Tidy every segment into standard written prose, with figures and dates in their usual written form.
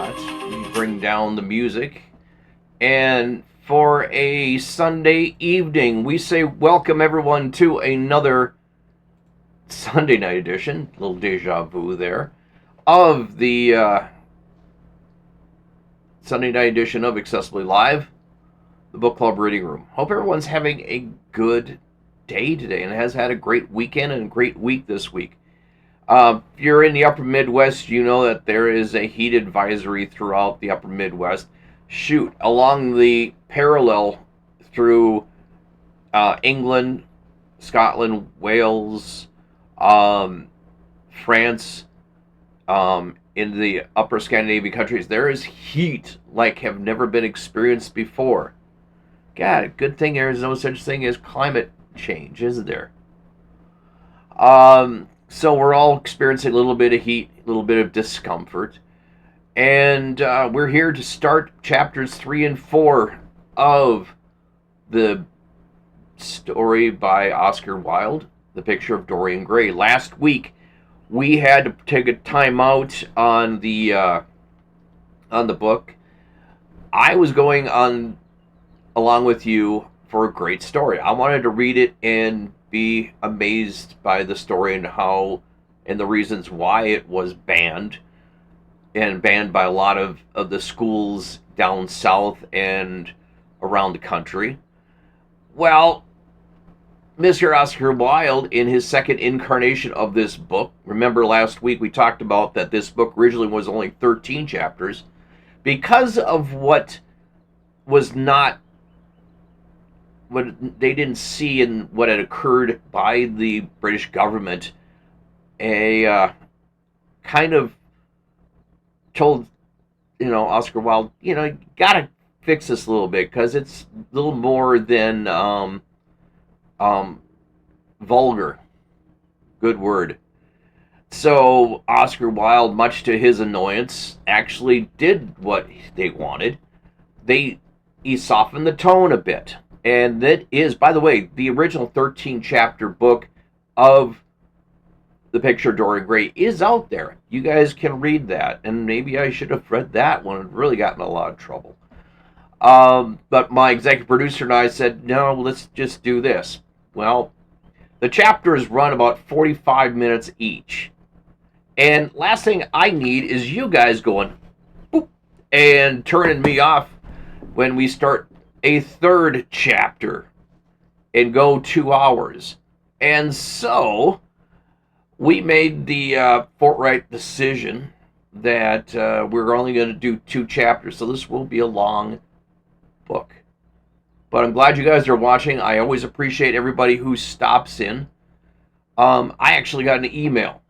that. We bring down the music. And for a Sunday evening, we say welcome everyone to another Sunday night edition, a little deja vu there, of the Sunday night edition of Accessibly Live, the book club reading room. Hope everyone's having a good day today and has had a great weekend and a great week this week. If you're in the upper Midwest, you know that there is a heat advisory throughout the upper Midwest. Shoot, along the parallel through England, Scotland, Wales, France, in the upper Scandinavian countries, there is heat like have never been experienced before. God, a good thing there is no such thing as climate change, is there? So we're all experiencing a little bit of heat, a little bit of discomfort. And we're here to start chapters 3 and 4 of the story by Oscar Wilde, The Picture of Dorian Gray. Last week, we had to take a time out on the book. I was going on along with you for a great story. I wanted to read it and be amazed by the story and how and the reasons why it was banned, and banned by a lot of the schools down south and around the country. Well, Mr. Oscar Wilde, in his second incarnation of this book, remember last week we talked about that this book originally was only 13 chapters, because of what was not, what they didn't see in what had occurred by the British government, a kind of told, Oscar Wilde, you gotta fix this a little bit because it's a little more than vulgar. Good word. So Oscar Wilde, much to his annoyance, actually did what they wanted. He softened the tone a bit. And that is, by the way, the original 13-chapter book of The Picture of Dorian Gray is out there. You guys can read that. And maybe I should have read that one and really gotten a lot of trouble. But my executive producer and I said, no, let's just do this. Well, the chapters run about 45 minutes each. And last thing I need is you guys going, boop, and turning me off when we start a third chapter and go 2 hours. And so we made the forthright decision that we're only going to do 2 chapters. So this will be a long book. But I'm glad you guys are watching. I always appreciate everybody who stops in. I actually got an email.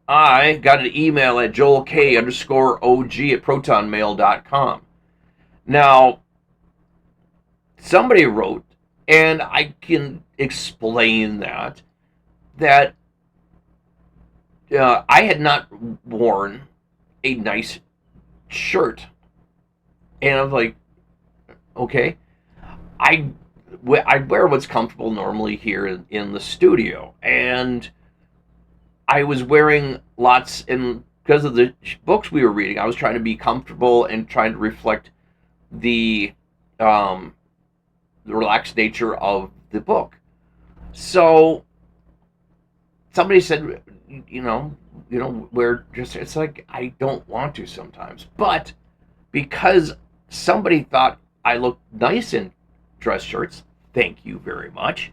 I got an email at joelk_og@protonmail.com. Now, somebody wrote, and I can explain that I had not worn a nice shirt. And I was like, okay. I wear what's comfortable normally here in the studio. And I was wearing lots, and because of the books we were reading, I was trying to be comfortable and trying to reflect the relaxed nature of the book. So somebody said, wear just, it's like, I don't want to sometimes. But because somebody thought I looked nice in dress shirts, thank you very much,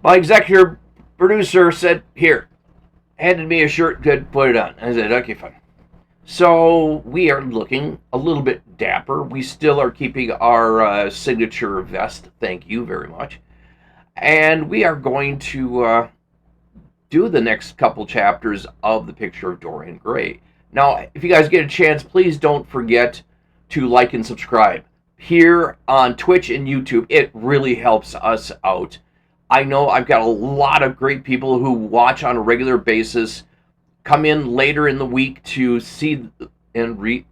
my executive producer said, here, handed me a shirt, good, put it on. I said, okay, fine. So we are looking a little bit dapper. We still are keeping our signature vest, thank you very much. And we are going to do the next couple chapters of The Picture of Dorian Gray. Now, if you guys get a chance, please don't forget to like and subscribe here on Twitch and YouTube. It really helps us out. I know I've got a lot of great people who watch on a regular basis, come in later in the week to see and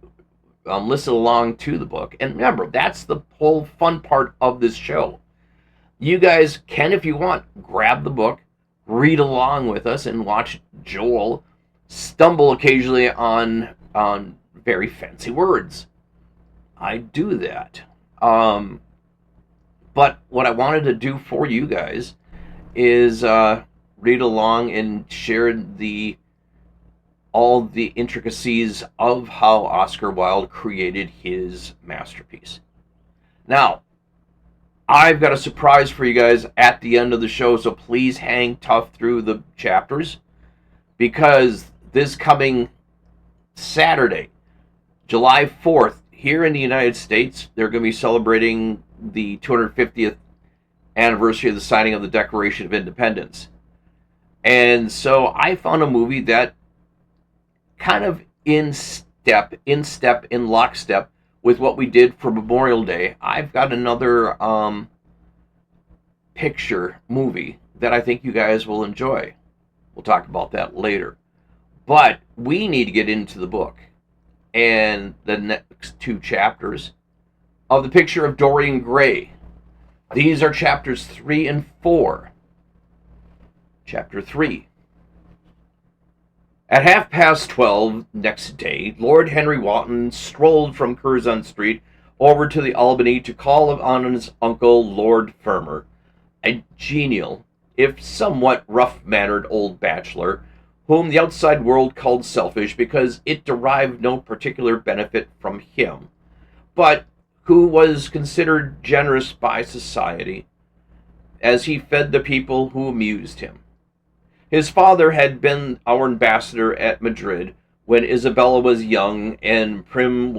listen along to the book. And remember, that's the whole fun part of this show. You guys can, if you want, grab the book, read along with us, and watch Joel stumble occasionally on very fancy words. I do that. But what I wanted to do for you guys is read along and share all the intricacies of how Oscar Wilde created his masterpiece. Now, I've got a surprise for you guys at the end of the show, so please hang tough through the chapters, because this coming Saturday, July 4th, here in the United States, they're going to be celebrating the 250th anniversary of the signing of the Declaration of Independence. And so I found a movie that kind of in lockstep with what we did for Memorial Day. I've got another picture movie that I think you guys will enjoy. We'll talk about that later. But we need to get into the book and the next two chapters of the Picture of Dorian Gray. These are chapters 3 and 4. Chapter 3. At 12:30 next day, Lord Henry Wotton strolled from Curzon Street over to the Albany to call on his uncle, Lord Fermor, a genial, if somewhat rough-mannered old bachelor, whom the outside world called selfish because it derived no particular benefit from him, but who was considered generous by society, as he fed the people who amused him. His father had been our ambassador at Madrid when Isabella was young and prim,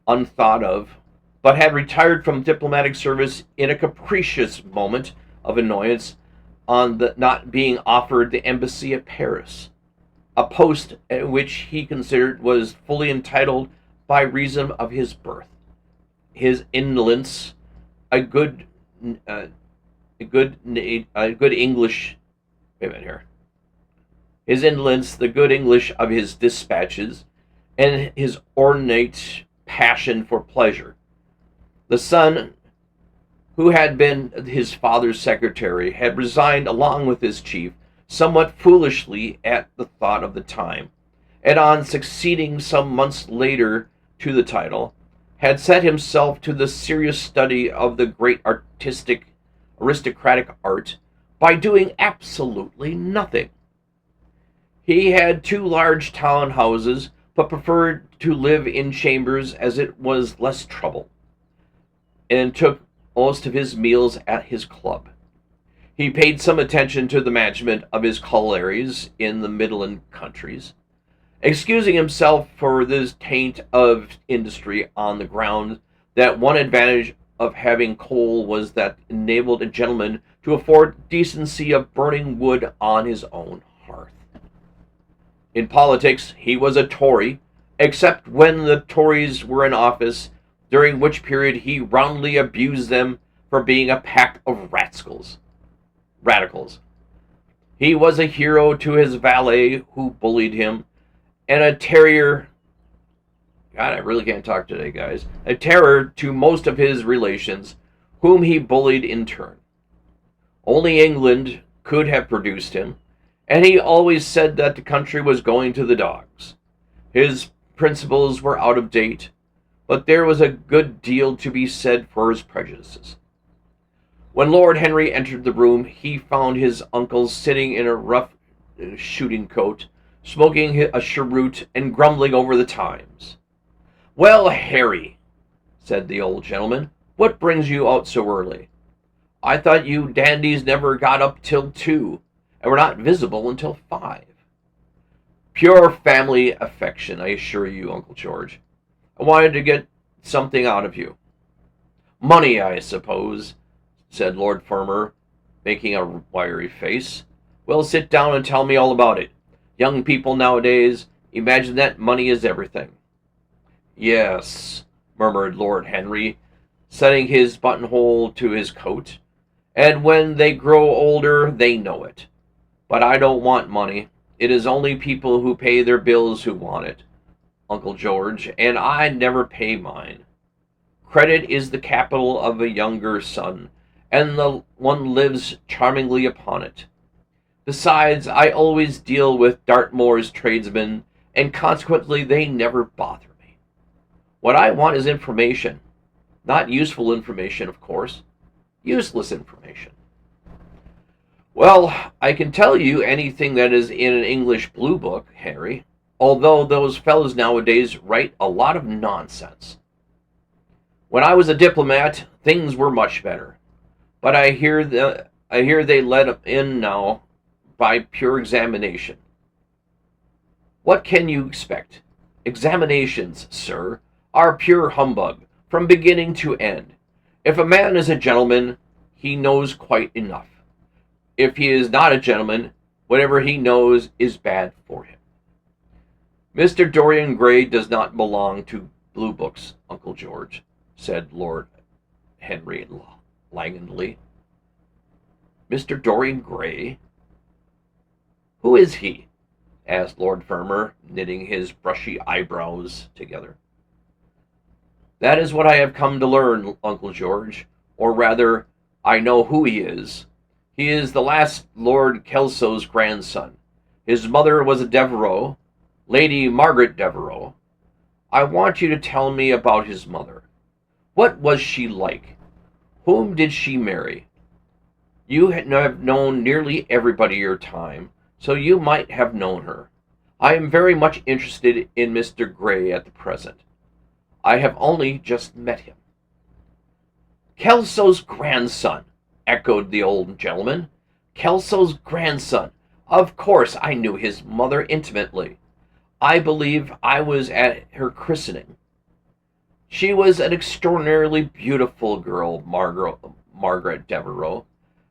unthought of, but had retired from diplomatic service in a capricious moment of annoyance on the not being offered the embassy at Paris, a post which he considered was fully entitled by reason of his birth, his indolence, a good English. Wait a minute here. His indolence, the good English of his dispatches, and his ornate passion for pleasure. The son, who had been his father's secretary, had resigned along with his chief, somewhat foolishly at the thought of the time, and on succeeding some months later to the title, had set himself to the serious study of the great aristocratic art by doing absolutely nothing. He had 2 large town houses, but preferred to live in chambers as it was less trouble, and took most of his meals at his club. He paid some attention to the management of his collieries in the Midland countries, excusing himself for this taint of industry on the ground that one advantage of having coal was that it enabled a gentleman to afford decency of burning wood on his own hearth. In politics, he was a Tory, except when the Tories were in office, during which period he roundly abused them for being a pack of radicals. He was a hero to his valet, who bullied him, and a terrier. God, I really can't talk today, guys. A terror to most of his relations, whom he bullied in turn. Only England could have produced him, and he always said that the country was going to the dogs. His principles were out of date, but there was a good deal to be said for his prejudices. When Lord Henry entered the room, he found his uncle sitting in a rough shooting coat, smoking a cheroot and grumbling over the times. "Well, Harry," said the old gentleman, "what brings you out so early? I thought you dandies never got up till 2, and were not visible until 5. Pure family affection, I assure you, Uncle George. I wanted to get something out of you." "Money, I suppose," said Lord Fermor, making a wiry face. "Well, sit down and tell me all about it. Young people nowadays imagine that money is everything." "Yes," murmured Lord Henry, setting his buttonhole to his coat, "and when they grow older, they know it. But I don't want money. It is only people who pay their bills who want it, Uncle George, and I never pay mine. Credit is the capital of a younger son, and the one lives charmingly upon it. Besides, I always deal with Dartmoor's tradesmen, and consequently they never bother me. What I want is information. Not useful information, of course. Useless information. Well, I can tell you anything that is in an English blue book, Harry, although those fellows nowadays write a lot of nonsense. When I was a diplomat, things were much better. But I hear they let them in now by pure examination. What can you expect? Examinations, sir, are pure humbug, from beginning to end. If a man is a gentleman, he knows quite enough. If he is not a gentleman, whatever he knows is bad for him. Mr. Dorian Gray does not belong to blue books, Uncle George, said Lord Henry languidly. Mr. Dorian Gray? Who is he? Asked Lord Fermor, knitting his brushy eyebrows together. That is what I have come to learn, Uncle George, or rather, I know who he is. He is the last Lord Kelso's grandson. His mother was a Devereux, Lady Margaret Devereux. I want you to tell me about his mother. What was she like? Whom did she marry? You have known nearly everybody your time, so you might have known her. I am very much interested in Mr. Gray at the present. I have only just met him. Kelso's grandson, echoed the old gentleman. Kelso's grandson. Of course I knew his mother intimately. I believe I was at her christening. She was an extraordinarily beautiful girl, Margaret Devereux,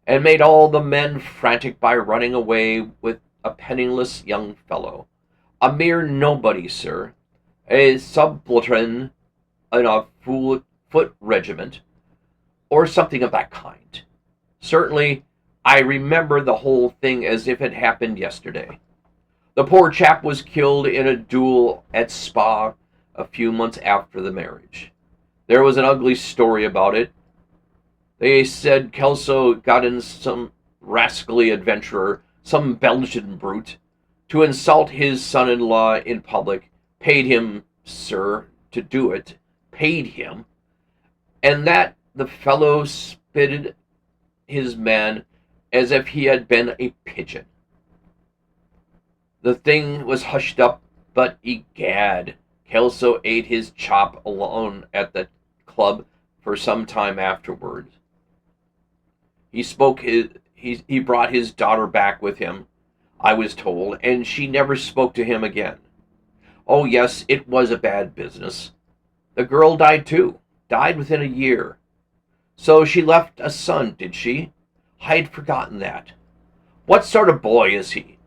and made all the men frantic by running away with a penniless young fellow. A mere nobody, sir. A subaltern in a foot regiment, or something of that kind. Certainly, I remember the whole thing as if it happened yesterday. The poor chap was killed in a duel at Spa a few months after the marriage. There was an ugly story about it. They said Kelso got in some rascally adventurer, some Belgian brute, to insult his son-in-law in public, paid him, sir, to do it, paid him, and that the fellow spitted his man as if he had been a pigeon. The thing was hushed up, but egad, Kelso ate his chop alone at the club for some time afterwards. He brought his daughter back with him, I was told, and she never spoke to him again. Oh yes, it was a bad business. The girl died too, died within a year. So she left a son, did she? I'd forgotten that. What sort of boy is he?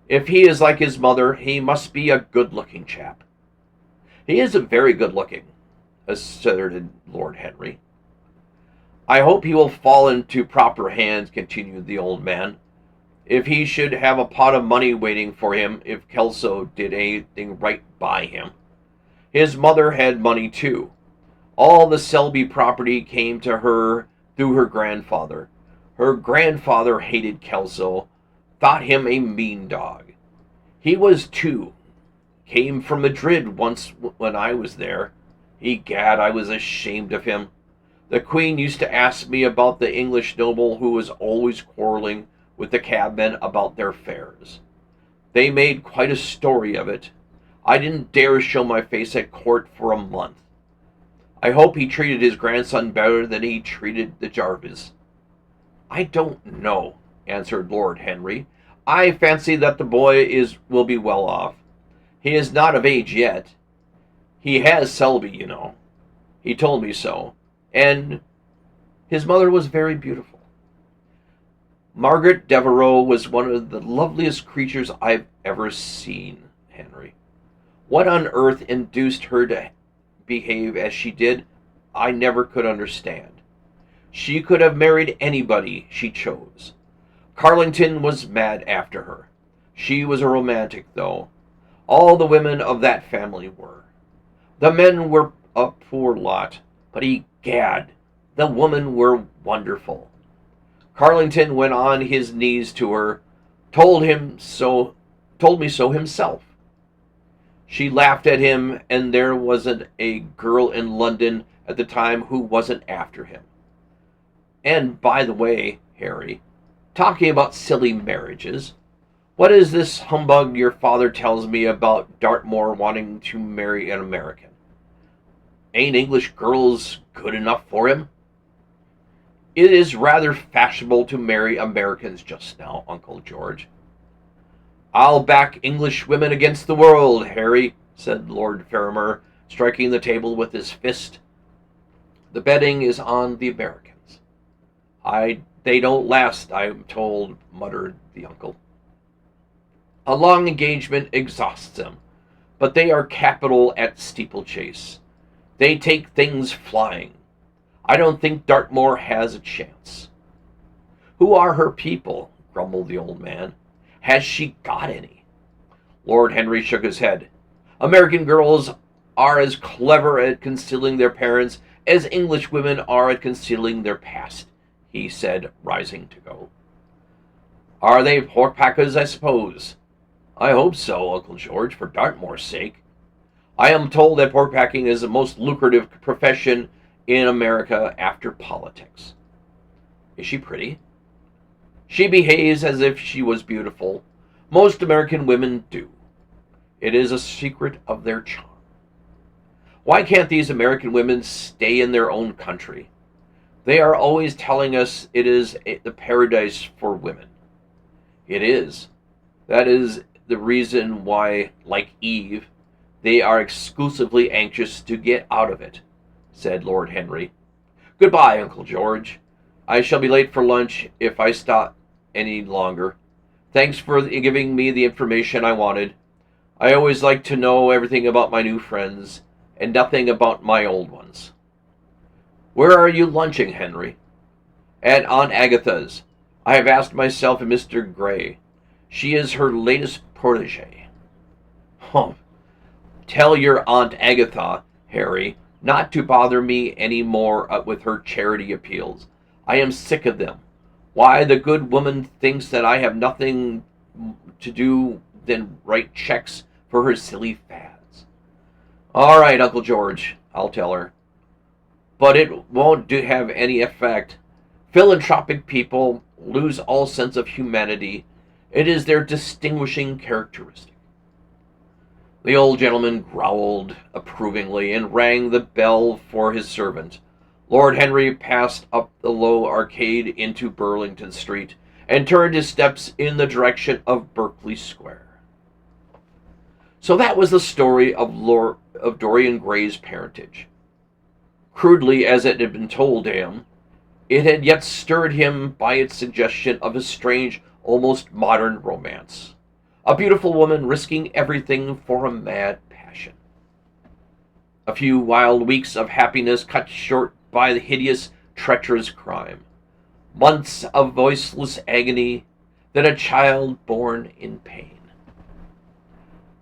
If he is like his mother, he must be a good-looking chap. He is very good-looking, asserted Lord Henry. I hope he will fall into proper hands, continued the old man. If he should have a pot of money waiting for him, if Kelso did anything right by him. His mother had money too. All the Selby property came to her through her grandfather. Her grandfather hated Kelso, thought him a mean dog. He was too. Came from Madrid once when I was there. Egad, I was ashamed of him. The Queen used to ask me about the English noble who was always quarreling with the cabmen about their fares. They made quite a story of it. I didn't dare show my face at court for a month. I hope he treated his grandson better than he treated the Jarvis. I don't know, answered Lord Henry. I fancy that the boy will be well off. He is not of age yet. He has Selby, you know. He told me so. And his mother was very beautiful. Margaret Devereux was one of the loveliest creatures I've ever seen, Henry. What on earth induced her to behave as she did, I never could understand. She could have married anybody she chose. Carlington was mad after her. She was a romantic, though. All the women of that family were. The men were a poor lot, but egad, the women were wonderful. Carlington went on his knees to her, told me so himself. She laughed at him, and there wasn't a girl in London at the time who wasn't after him. And by the way, Harry, talking about silly marriages, what is this humbug your father tells me about Dartmoor wanting to marry an American? Ain't English girls good enough for him? It is rather fashionable to marry Americans just now, Uncle George. I'll back English women against the world, Harry, said Lord Ferrymore, striking the table with his fist. The betting is on the Americans. They don't last, I'm told, muttered the uncle. A long engagement exhausts them, but they are capital at steeplechase. They take things flying. I don't think Dartmoor has a chance. Who are her people? Grumbled the old man. Has she got any? Lord Henry shook his head. American girls are as clever at concealing their parents as English women are at concealing their past, he said, rising to go. Are they pork-packers, I suppose? I hope so, Uncle George, for Dartmoor's sake. I am told that pork-packing is the most lucrative profession in America after politics. Is she pretty? She behaves as if she was beautiful. Most American women do. It is a secret of their charm. Why can't these American women stay in their own country? They are always telling us it is the paradise for women. It is. That is the reason why, like Eve, they are exclusively anxious to get out of it, said Lord Henry. Goodbye, Uncle George. I shall be late for lunch if I stop any longer. Thanks for giving me the information I wanted. I always like to know everything about my new friends, and nothing about my old ones. Where are you lunching, Henry? At Aunt Agatha's. I have asked myself and Mr. Gray. She is her latest protege. Humph. Tell your Aunt Agatha, Harry, not to bother me any more with her charity appeals. I am sick of them. Why, the good woman thinks that I have nothing to do than write checks for her silly fads. All right, Uncle George, I'll tell her. But it won't have any effect. Philanthropic people lose all sense of humanity. It is their distinguishing characteristic. The old gentleman growled approvingly and rang the bell for his servant. Lord Henry passed up the low arcade into Burlington Street and turned his steps in the direction of Berkeley Square. So that was the story of Dorian Gray's parentage. Crudely as it had been told to him, it had yet stirred him by its suggestion of a strange, almost modern romance. A beautiful woman risking everything for a mad passion. A few wild weeks of happiness cut short by the hideous, treacherous crime. Months of voiceless agony, then a child born in pain.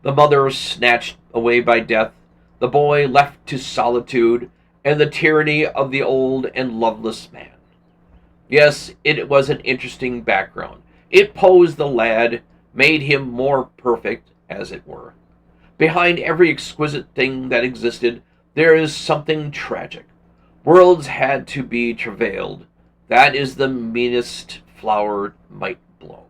The mother snatched away by death, the boy left to solitude and the tyranny of the old and loveless man. Yes, it was an interesting background. It posed the lad, made him more perfect, as it were. Behind every exquisite thing that existed, there is something tragic. Worlds had to be travailed. That is the meanest flower might blow.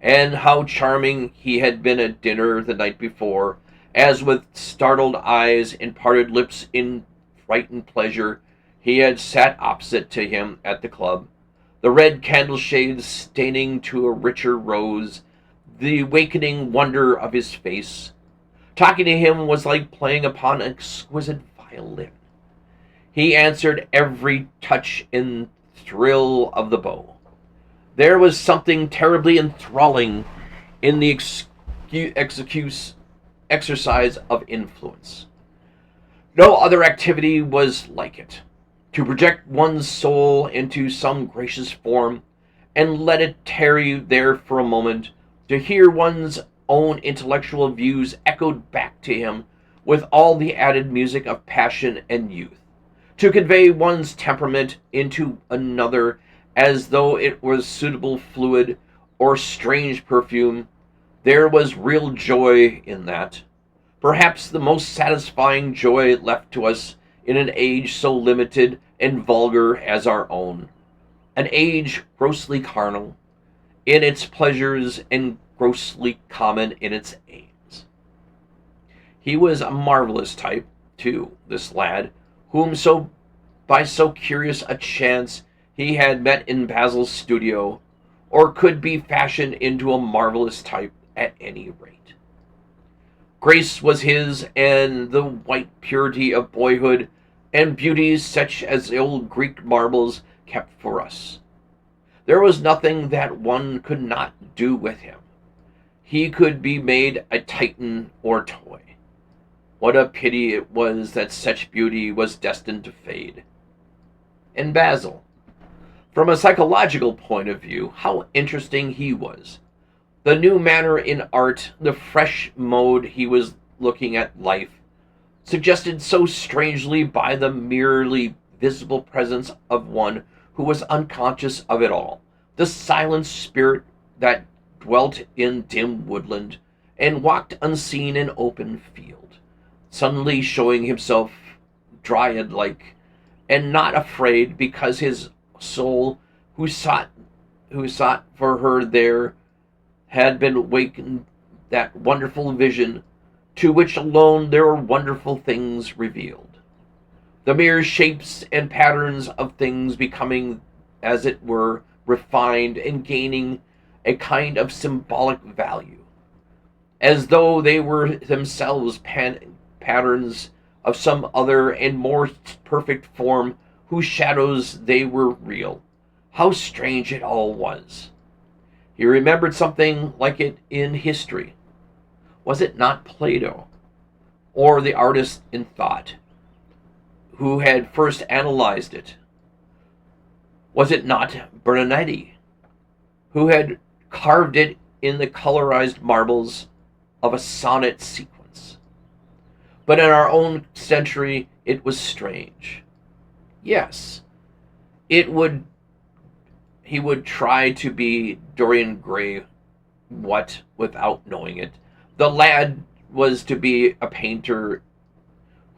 And how charming he had been at dinner the night before, as with startled eyes and parted lips in frightened pleasure, he had sat opposite to him at the club, the red candle shades staining to a richer rose, the awakening wonder of his face. Talking to him was like playing upon an exquisite violin. He answered every touch and thrill of the bow. There was something terribly enthralling in the exercise of influence. No other activity was like it. To project one's soul into some gracious form and let it tarry there for a moment, to hear one's own intellectual views echoed back to him with all the added music of passion and youth, to convey one's temperament into another as though it was suitable fluid or strange perfume. There was real joy in that. Perhaps the most satisfying joy left to us in an age so limited and vulgar as our own. An age grossly carnal in its pleasures and grossly common in its aims. He was a marvelous type, too, this lad, whom by so curious a chance he had met in Basil's studio, or could be fashioned into a marvelous type at any rate. Grace was his, and the white purity of boyhood, and beauties such as the old Greek marbles kept for us. There was nothing that one could not do with him. He could be made a Titan or toy. What a pity it was that such beauty was destined to fade. And Basil, from a psychological point of view, how interesting he was. The new manner in art, the fresh mode he was looking at life, suggested so strangely by the merely visible presence of one who was unconscious of it all, the silent spirit that dwelt in dim woodland and walked unseen in open field, suddenly showing himself dryad-like and not afraid, because his soul, who sought for her there, had been awakened that wonderful vision to which alone there were wonderful things revealed. The mere shapes and patterns of things becoming, as it were, refined and gaining a kind of symbolic value, as though they were themselves patterns of some other and more perfect form whose shadows they were real. How strange it all was! He remembered something like it in history. Was it not Plato, or the artist in thought, who had first analyzed it? Was it not Bernardi, who had carved it in the colorized marbles of a sonnet sequence? But in our own century, it was strange. Yes, he would try to be Dorian Gray, without knowing it. The lad was to be a painter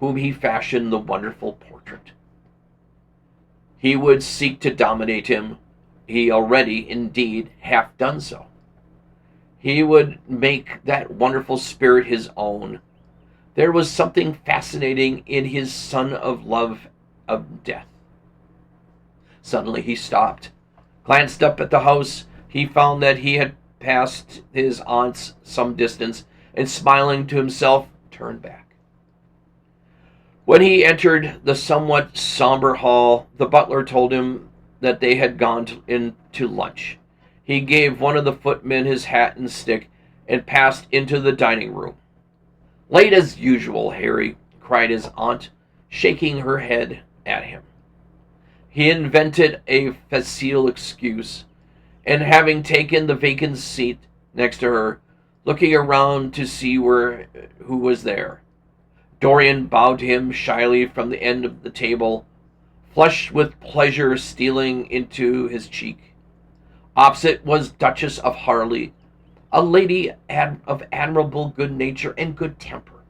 whom he fashioned the wonderful portrait. He would seek to dominate him. He already, indeed, half done so. He would make that wonderful spirit his own. There was something fascinating in his son of love, of death. Suddenly he stopped, glanced up at the house. He found that he had passed his aunt's some distance, and smiling to himself, turned back. When he entered the somewhat somber hall, the butler told him that they had gone in to lunch. He gave one of the footmen his hat and stick, and passed into the dining room. "Late as usual, Harry," cried his aunt, shaking her head at him. He invented a facile excuse, and having taken the vacant seat next to her, looking around to see who was there, Dorian bowed to him shyly from the end of the table, flush with pleasure stealing into his cheek. Opposite was Duchess of Harley, a lady of admirable good nature and good temper,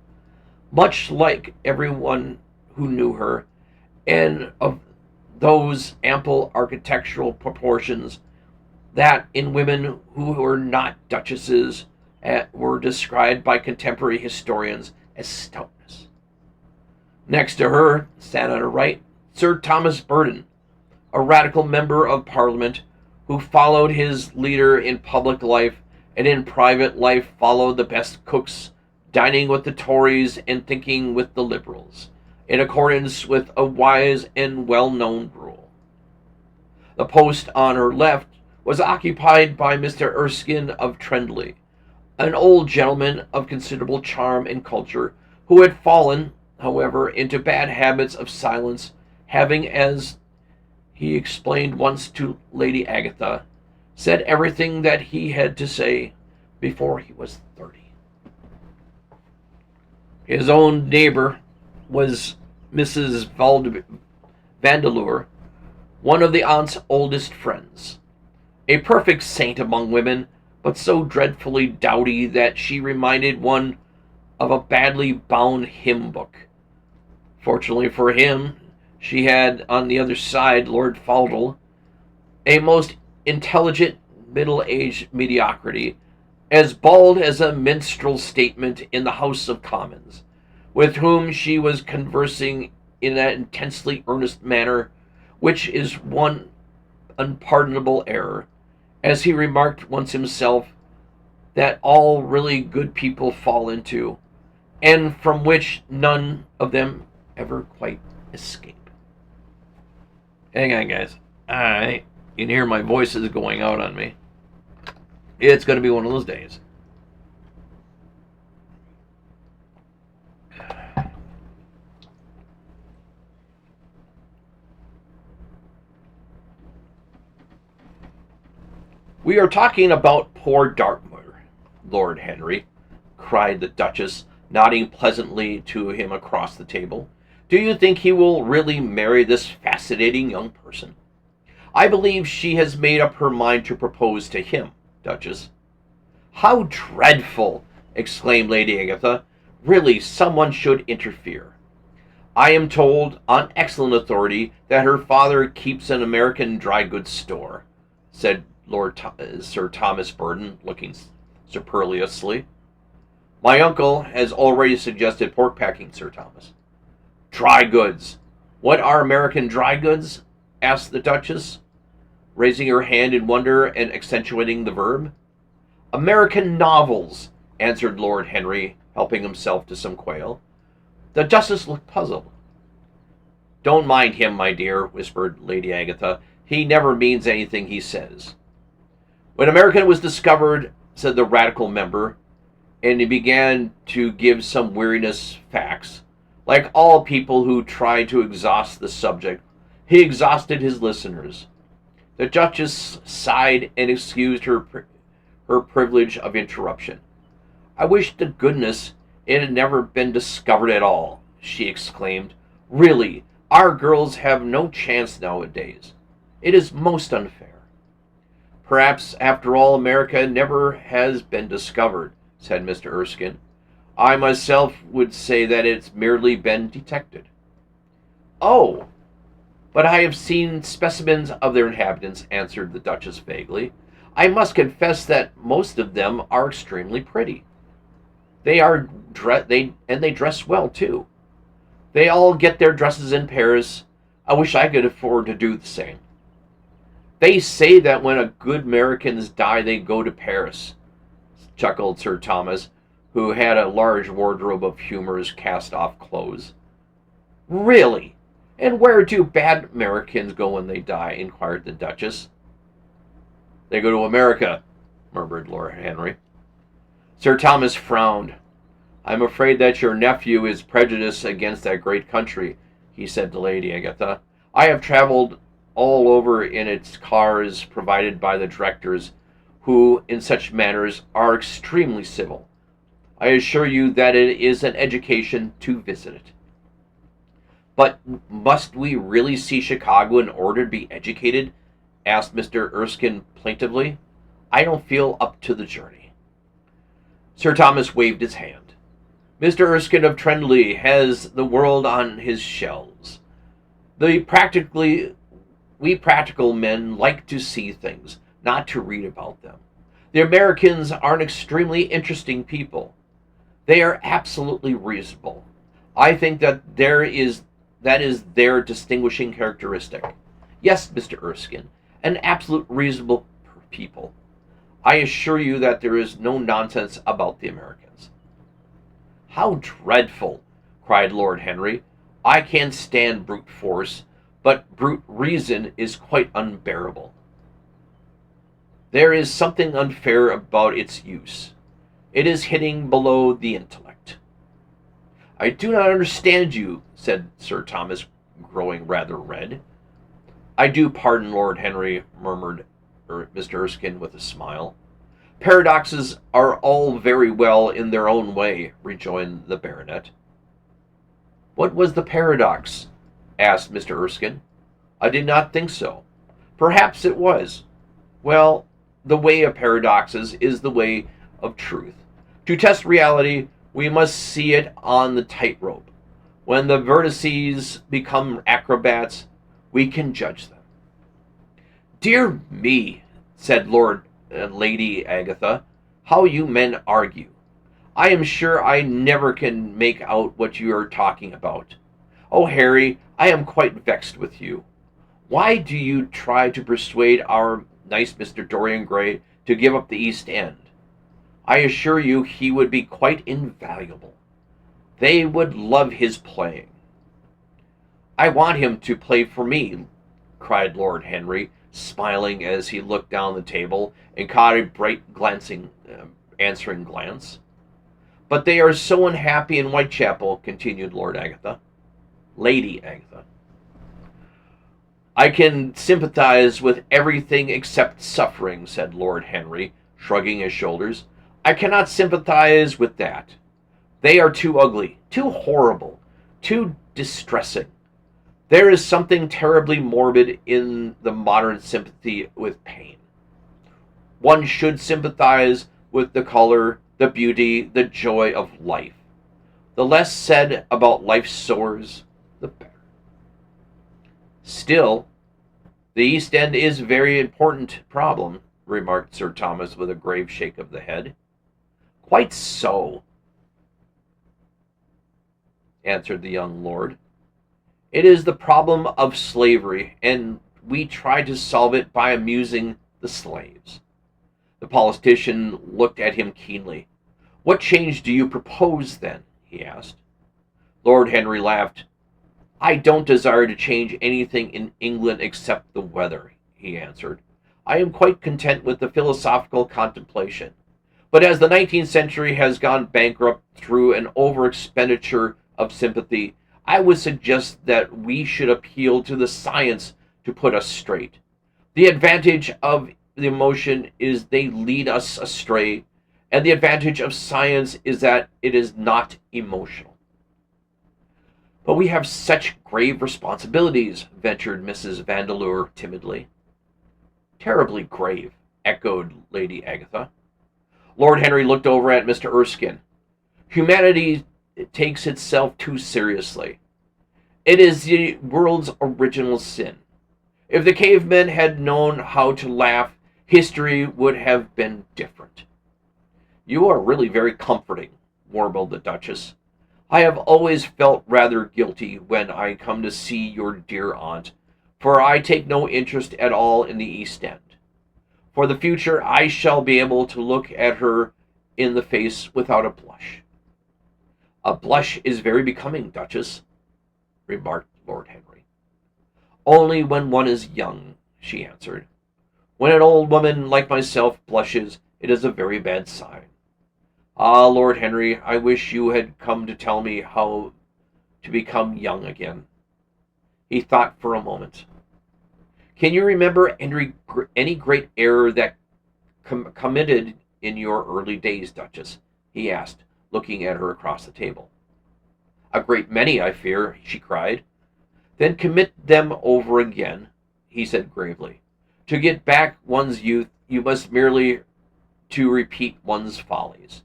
much like everyone who knew her, and of those ample architectural proportions that in women who were not duchesses were described by contemporary historians as stoutness. Next to her sat on her right Sir Thomas Burton, a radical member of Parliament who followed his leader in public life, and in private life followed the best cooks, dining with the Tories and thinking with the Liberals, in accordance with a wise and well-known rule. The post on her left was occupied by Mr. Erskine of Trendley, an old gentleman of considerable charm and culture, who had fallen, however, into bad habits of silence, having, as he explained once to Lady Agatha, said everything that he had to say before he was 30. His own neighbor was Mrs. Vandeleur, one of the aunt's oldest friends. A perfect saint among women, but so dreadfully dowdy that she reminded one of a badly bound hymn book. Fortunately for him, she had on the other side Lord Faudel, a most intelligent middle-aged mediocrity, as bald as a minstrel statement in the House of Commons, with whom she was conversing in that intensely earnest manner which is one unpardonable error, as he remarked once himself, that all really good people fall into, and from which none of them ever quite escape. Hang on, guys. Alright, you can hear my voice is going out on me. It's going to be one of those days. We are talking about poor Dartmoor, Lord Henry, cried the Duchess, nodding pleasantly to him across the table. Do you think he will really marry this fascinating young person? I believe she has made up her mind to propose to him, Duchess. How dreadful! Exclaimed Lady Agatha. Really, someone should interfere. I am told, on excellent authority, that her father keeps an American dry goods store, said Sir Thomas Burton, looking superciliously. My uncle has already suggested pork packing, Sir Thomas. Dry goods. What are American dry goods? Asked the Duchess, raising her hand in wonder and accentuating the verb. American novels, answered Lord Henry, helping himself to some quail. The Duchess looked puzzled. Don't mind him, my dear, whispered Lady Agatha. He never means anything he says. When American was discovered, said the radical member, and he began to give some weariness facts, like all people who try to exhaust the subject, he exhausted his listeners. The Duchess sighed and excused her privilege of interruption. I wish to goodness it had never been discovered at all, she exclaimed. Really, our girls have no chance nowadays. It is most unfair. Perhaps, after all, America never has been discovered, said Mr. Erskine. I myself would say that it's merely been detected. Oh, but I have seen specimens of their inhabitants, answered the Duchess vaguely. I must confess that most of them are extremely pretty. They dress well, too. They all get their dresses in Paris. I wish I could afford to do the same. They say that when a good Americans die, they go to Paris, chuckled Sir Thomas, who had a large wardrobe of humorous cast-off clothes. Really? And where do bad Americans go when they die? Inquired the Duchess. They go to America, murmured Lord Henry. Sir Thomas frowned. I'm afraid that your nephew is prejudiced against that great country, he said to Lady Agatha. I have traveled all over in its cars provided by the directors, who, in such matters, are extremely civil. I assure you that it is an education to visit it. But must we really see Chicago in order to be educated? Asked Mr. Erskine plaintively. I don't feel up to the journey. Sir Thomas waved his hand. Mr. Erskine of Trendley has the world on his shelves. We practical men like to see things, not to read about them. The Americans are an extremely interesting people. They are absolutely reasonable. I think that is their distinguishing characteristic. Yes, Mr. Erskine, an absolute reasonable people. I assure you that there is no nonsense about the Americans. How dreadful, cried Lord Henry. I can't stand brute force, but brute reason is quite unbearable. There is something unfair about its use. It is hitting below the intellect. I do not understand you, said Sir Thomas, growing rather red. I do pardon, Lord Henry, murmured Mr. Erskine with a smile. Paradoxes are all very well in their own way, rejoined the baronet. What was the paradox? Asked Mr. Erskine. I did not think so. Perhaps it was. Well, the way of paradoxes is the way of truth. To test reality, we must see it on the tightrope. When the vertices become acrobats, we can judge them. Dear me, said Lord Lady Agatha, how you men argue. I am sure I never can make out what you are talking about. Oh, Harry, I am quite vexed with you. Why do you try to persuade our nice Mr. Dorian Gray to give up the East End? I assure you he would be quite invaluable. They would love his playing. I want him to play for me, cried Lord Henry, smiling as he looked down the table and caught a bright answering glance. But they are so unhappy in Whitechapel, continued Lady Agatha. I can sympathize with everything except suffering, said Lord Henry, shrugging his shoulders. I cannot sympathize with that. They are too ugly, too horrible, too distressing. There is something terribly morbid in the modern sympathy with pain. One should sympathize with the color, the beauty, the joy of life. The less said about life's sores, the better. Still, the East End is a very important problem, remarked Sir Thomas with a grave shake of the head. Quite so, answered the young lord. It is the problem of slavery, and we try to solve it by amusing the slaves. The politician looked at him keenly. What change do you propose, then? He asked. Lord Henry laughed. I don't desire to change anything in England except the weather, he answered. I am quite content with the philosophical contemplation. But as the 19th century has gone bankrupt through an overexpenditure of sympathy, I would suggest that we should appeal to the science to put us straight. The advantage of the emotion is they lead us astray, and the advantage of science is that it is not emotional. But we have such grave responsibilities, ventured Mrs. Vandeleur timidly. Terribly grave, echoed Lady Agatha. Lord Henry looked over at Mr. Erskine. Humanity takes itself too seriously. It is the world's original sin. If the cavemen had known how to laugh, history would have been different. You are really very comforting, warbled the Duchess. I have always felt rather guilty when I come to see your dear aunt, for I take no interest at all in the East End. For the future, I shall be able to look at her in the face without a blush. A blush is very becoming, Duchess, remarked Lord Henry. Only when one is young, she answered. When an old woman like myself blushes, it is a very bad sign. Ah, Lord Henry, I wish you had come to tell me how to become young again. He thought for a moment. Can you remember any great error that committed in your early days, Duchess? He asked, looking at her across the table. A great many, I fear, she cried. Then commit them over again, he said gravely. To get back one's youth, you must merely to repeat one's follies.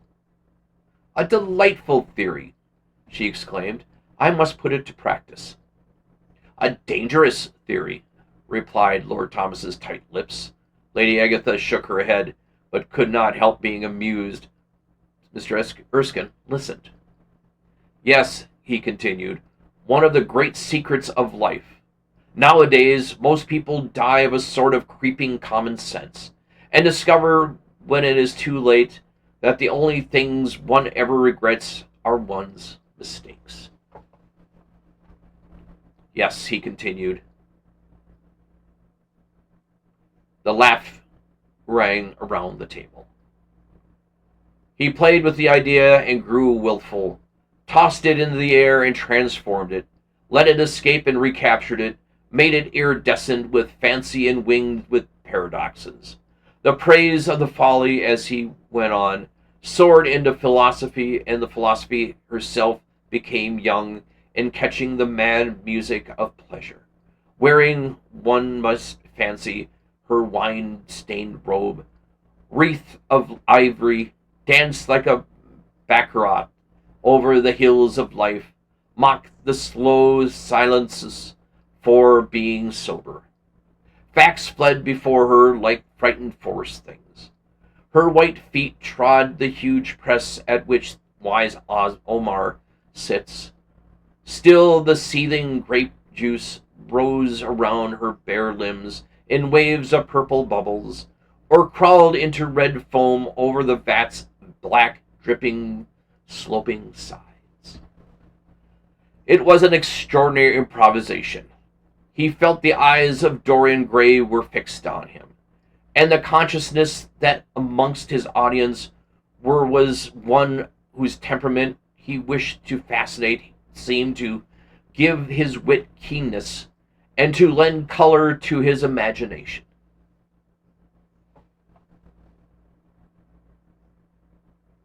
A delightful theory, she exclaimed. I must put it to practice. A dangerous theory, replied Lord Thomas's tight lips. Lady Agatha shook her head, but could not help being amused. Mr. Erskine listened. Yes, he continued, one of the great secrets of life. Nowadays, most people die of a sort of creeping common sense, and discover, when it is too late, that the only things one ever regrets are one's mistakes. Yes, he continued. The laugh rang around the table. He played with the idea and grew willful, tossed it into the air and transformed it, let it escape and recaptured it, made it iridescent with fancy and winged with paradoxes. The praise of the folly as he went on soared into philosophy, and the philosophy herself became young and catching the mad music of pleasure, wearing, one must fancy, her wine-stained robe, wreath of ivory, danced like a baccarat over the hills of life, mocked the slow silences for being sober. Facts fled before her like frightened forest things. Her white feet trod the huge press at which wise Omar sits. Still the seething grape juice rose around her bare limbs in waves of purple bubbles, or crawled into red foam over the vat's black, dripping, sloping sides. It was an extraordinary improvisation. He felt the eyes of Dorian Gray were fixed on him, and the consciousness that amongst his audience was one whose temperament he wished to fascinate seemed to give his wit keenness and to lend color to his imagination.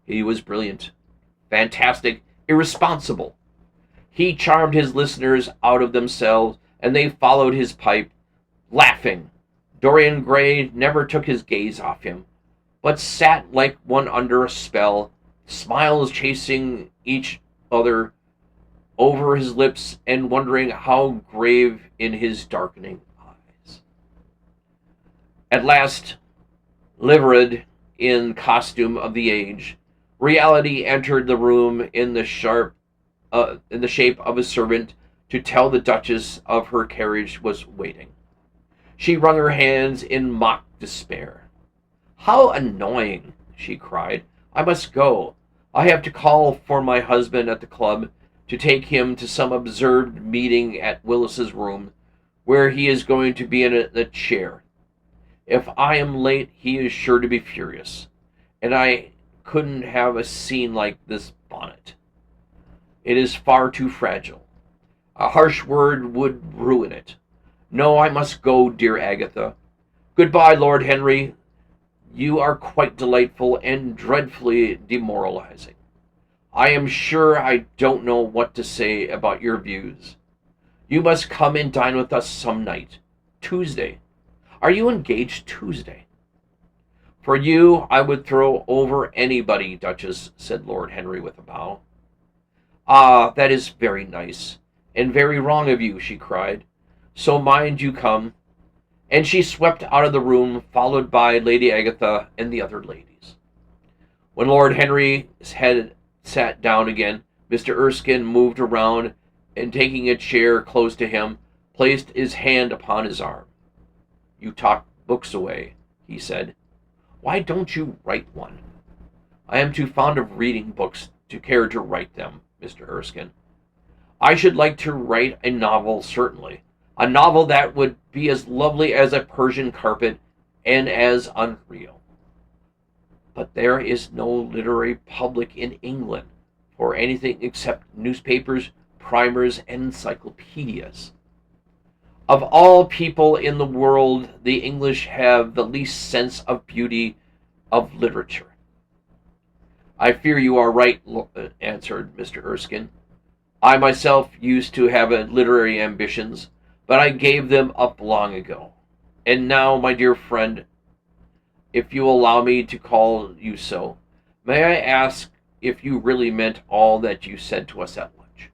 He was brilliant, fantastic, irresponsible. He charmed his listeners out of themselves, and they followed his pipe, laughing. Dorian Gray never took his gaze off him, but sat like one under a spell, smiles chasing each other over his lips and wondering how grave in his darkening eyes. At last, liveried in costume of the age, reality entered the room in the shape of a servant to tell the Duchess of her carriage was waiting. She wrung her hands in mock despair. "How annoying!" she cried. "I must go. I have to call for my husband at the club to take him to some absurd meeting at Willis's room, where he is going to be in a chair. If I am late, he is sure to be furious, and I couldn't have a scene like this bonnet. It is far too fragile. A harsh word would ruin it. No, I must go, dear Agatha. Goodbye, Lord Henry. You are quite delightful and dreadfully demoralizing. I am sure I don't know what to say about your views. You must come and dine with us some night. Tuesday. Are you engaged Tuesday?" "For you, I would throw over anybody, Duchess," said Lord Henry with a bow. "Ah, that is very nice, and very wrong of you," she cried. "So mind you come." And she swept out of the room, followed by Lady Agatha and the other ladies. When Lord Henry had sat down again, Mr. Erskine moved around and, taking a chair close to him, placed his hand upon his arm. "You talk books away," he said. "Why don't you write one?" "I am too fond of reading books to care to write them, Mr. Erskine." "I should like to write a novel, certainly. A novel that would be as lovely as a Persian carpet and as unreal. But there is no literary public in England for anything except newspapers, primers, and encyclopedias. Of all people in the world, the English have the least sense of beauty of literature." "I fear you are right," answered Mr. Erskine. "I myself used to have literary ambitions, but I gave them up long ago. And now, my dear friend, if you allow me to call you so, may I ask if you really meant all that you said to us at lunch?"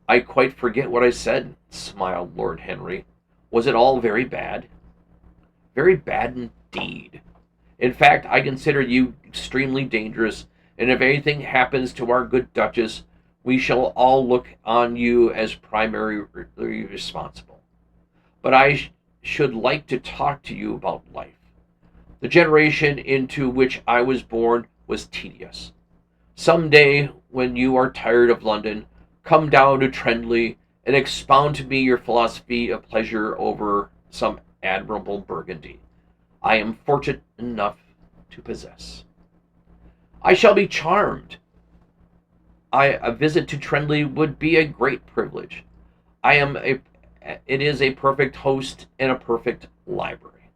"I quite forget what I said," smiled Lord Henry. "Was it all very bad?" "Very bad indeed. In fact, I consider you extremely dangerous, and if anything happens to our good Duchess, we shall all look on you as primarily responsible. But I should like to talk to you about life. The generation into which I was born was tedious. Some day, when you are tired of London, come down to Trendley and expound to me your philosophy of pleasure over some admirable Burgundy I am fortunate enough to possess." "I shall be charmed. A visit to Trendley would be a great privilege. It is a perfect host and a perfect library."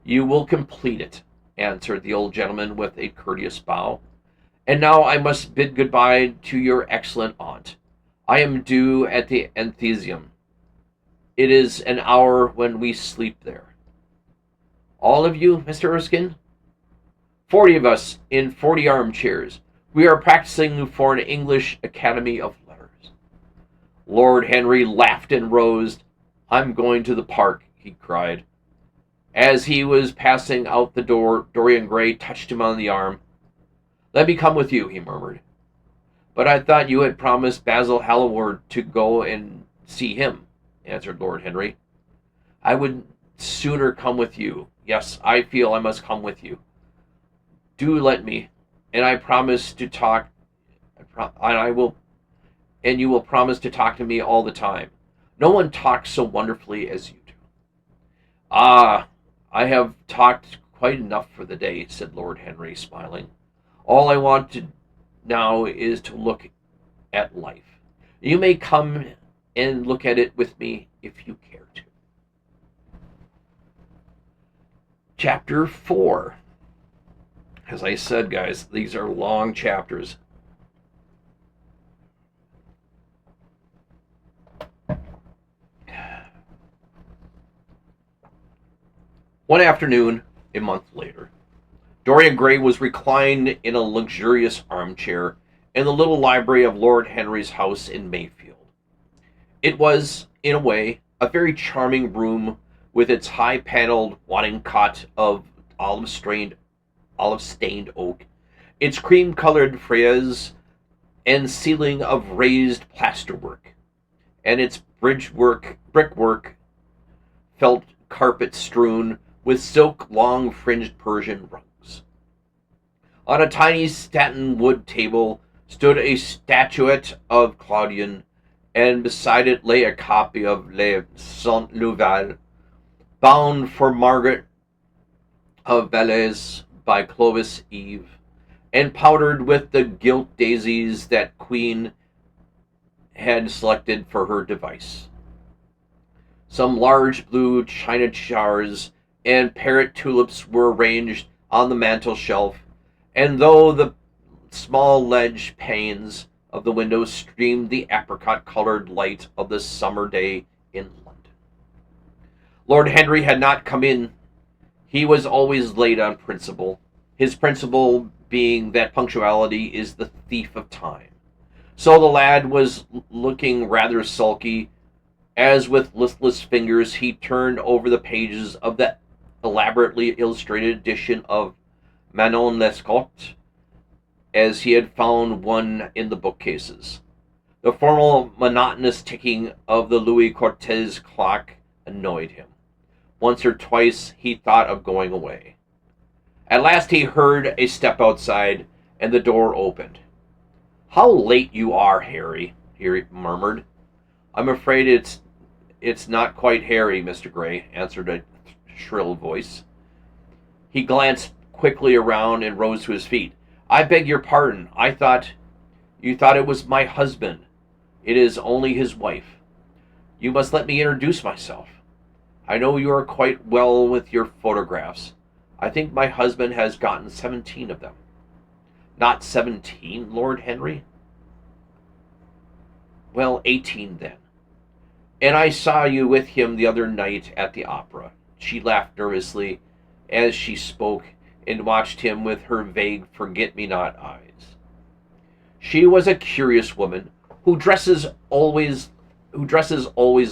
"You will complete it," answered the old gentleman with a courteous bow. "And now I must bid goodbye to your excellent aunt. I am due at the Athenaeum. It is an hour when we sleep there. All of you, Mr. Erskine? 40 of us in 40 armchairs. We are practicing for an English Academy of Letters. Lord Henry laughed and rose. I'm going to the park, he cried. As he was passing out the door, Dorian Gray touched him on the arm. Let me come with you, he murmured. But I thought you had promised Basil Hallward to go and see him, answered Lord Henry. I would sooner come with you. Yes, I feel I must come with you. Do let me, and I promise to talk, and you will promise to talk to me all the time. No one talks so wonderfully as you do. Ah, I have talked quite enough for the day, said Lord Henry, smiling. All I want to now is to look at life. You may come and look at it with me if you care to. Chapter 4. As I said, guys, these are long chapters. One afternoon, a month later, Dorian Gray was reclined in a luxurious armchair in the little library of Lord Henry's house in Mayfield. It was, in a way, a very charming room with its high-paneled wadding cot of olive-stained oak, its cream-colored frieze and ceiling of raised plasterwork, and its brickwork, felt carpet strewn with silk long-fringed Persian rugs. On a tiny satin wood table stood a statuette of Claudian, and beside it lay a copy of Les Saint Louvals, bound for Margaret of Valois by Clovis Eve, and powdered with the gilt daisies that Queen had selected for her device. Some large blue china jars and parrot tulips were arranged on the mantel shelf, and though the small ledge panes of the windows streamed the apricot-colored light of the summer day in London. Lord Henry had not come in. He was always late on principle, his principle being that punctuality is the thief of time. So the lad was looking rather sulky, as with listless fingers he turned over the pages of the elaborately illustrated edition of Manon Lescaut, as he had found one in the bookcases. The formal, monotonous ticking of the Louis Cortez clock annoyed him. Once or twice he thought of going away. At last he heard a step outside, and the door opened. "How late you are, Harry," he murmured. "I'm afraid it's not quite Harry, Mr. Gray," answered a shrill voice. He glanced quickly around and rose to his feet. "I beg your pardon. You thought it was my husband. It is only his wife. You must let me introduce myself. I know you are quite well with your photographs. I think my husband has gotten 17 of them." "Not 17, Lord Henry?" "Well, 18 then. And I saw you with him the other night at the opera." She laughed nervously as she spoke and watched him with her vague forget-me-not eyes. She was a curious woman who dresses always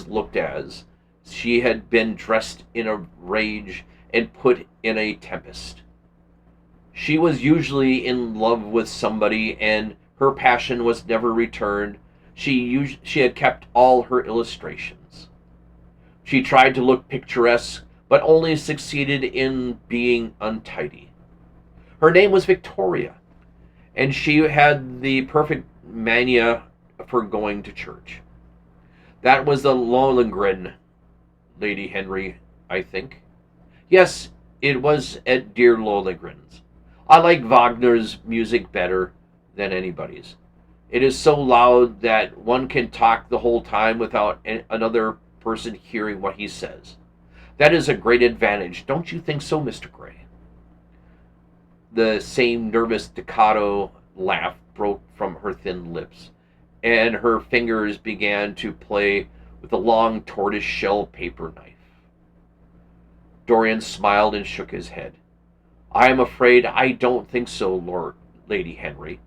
looked as she had been dressed in a rage and put in a tempest. She was usually in love with somebody, and her passion was never returned. She had kept all her illustrations. She tried to look picturesque, but only succeeded in being untidy. Her name was Victoria, and she had the perfect mania for going to church. That was the Lohengrin, Lady Henry, I think. Yes, it was at dear Lohengrin's. I like Wagner's music better than anybody's. It is so loud that one can talk the whole time without another person hearing what he says. That is a great advantage, don't you think so, Mr. Gray?" The same nervous staccato laugh broke from her thin lips, and her fingers began to play with a long tortoise-shell paper knife. Dorian smiled and shook his head. I am afraid I don't think so, Lady Henry.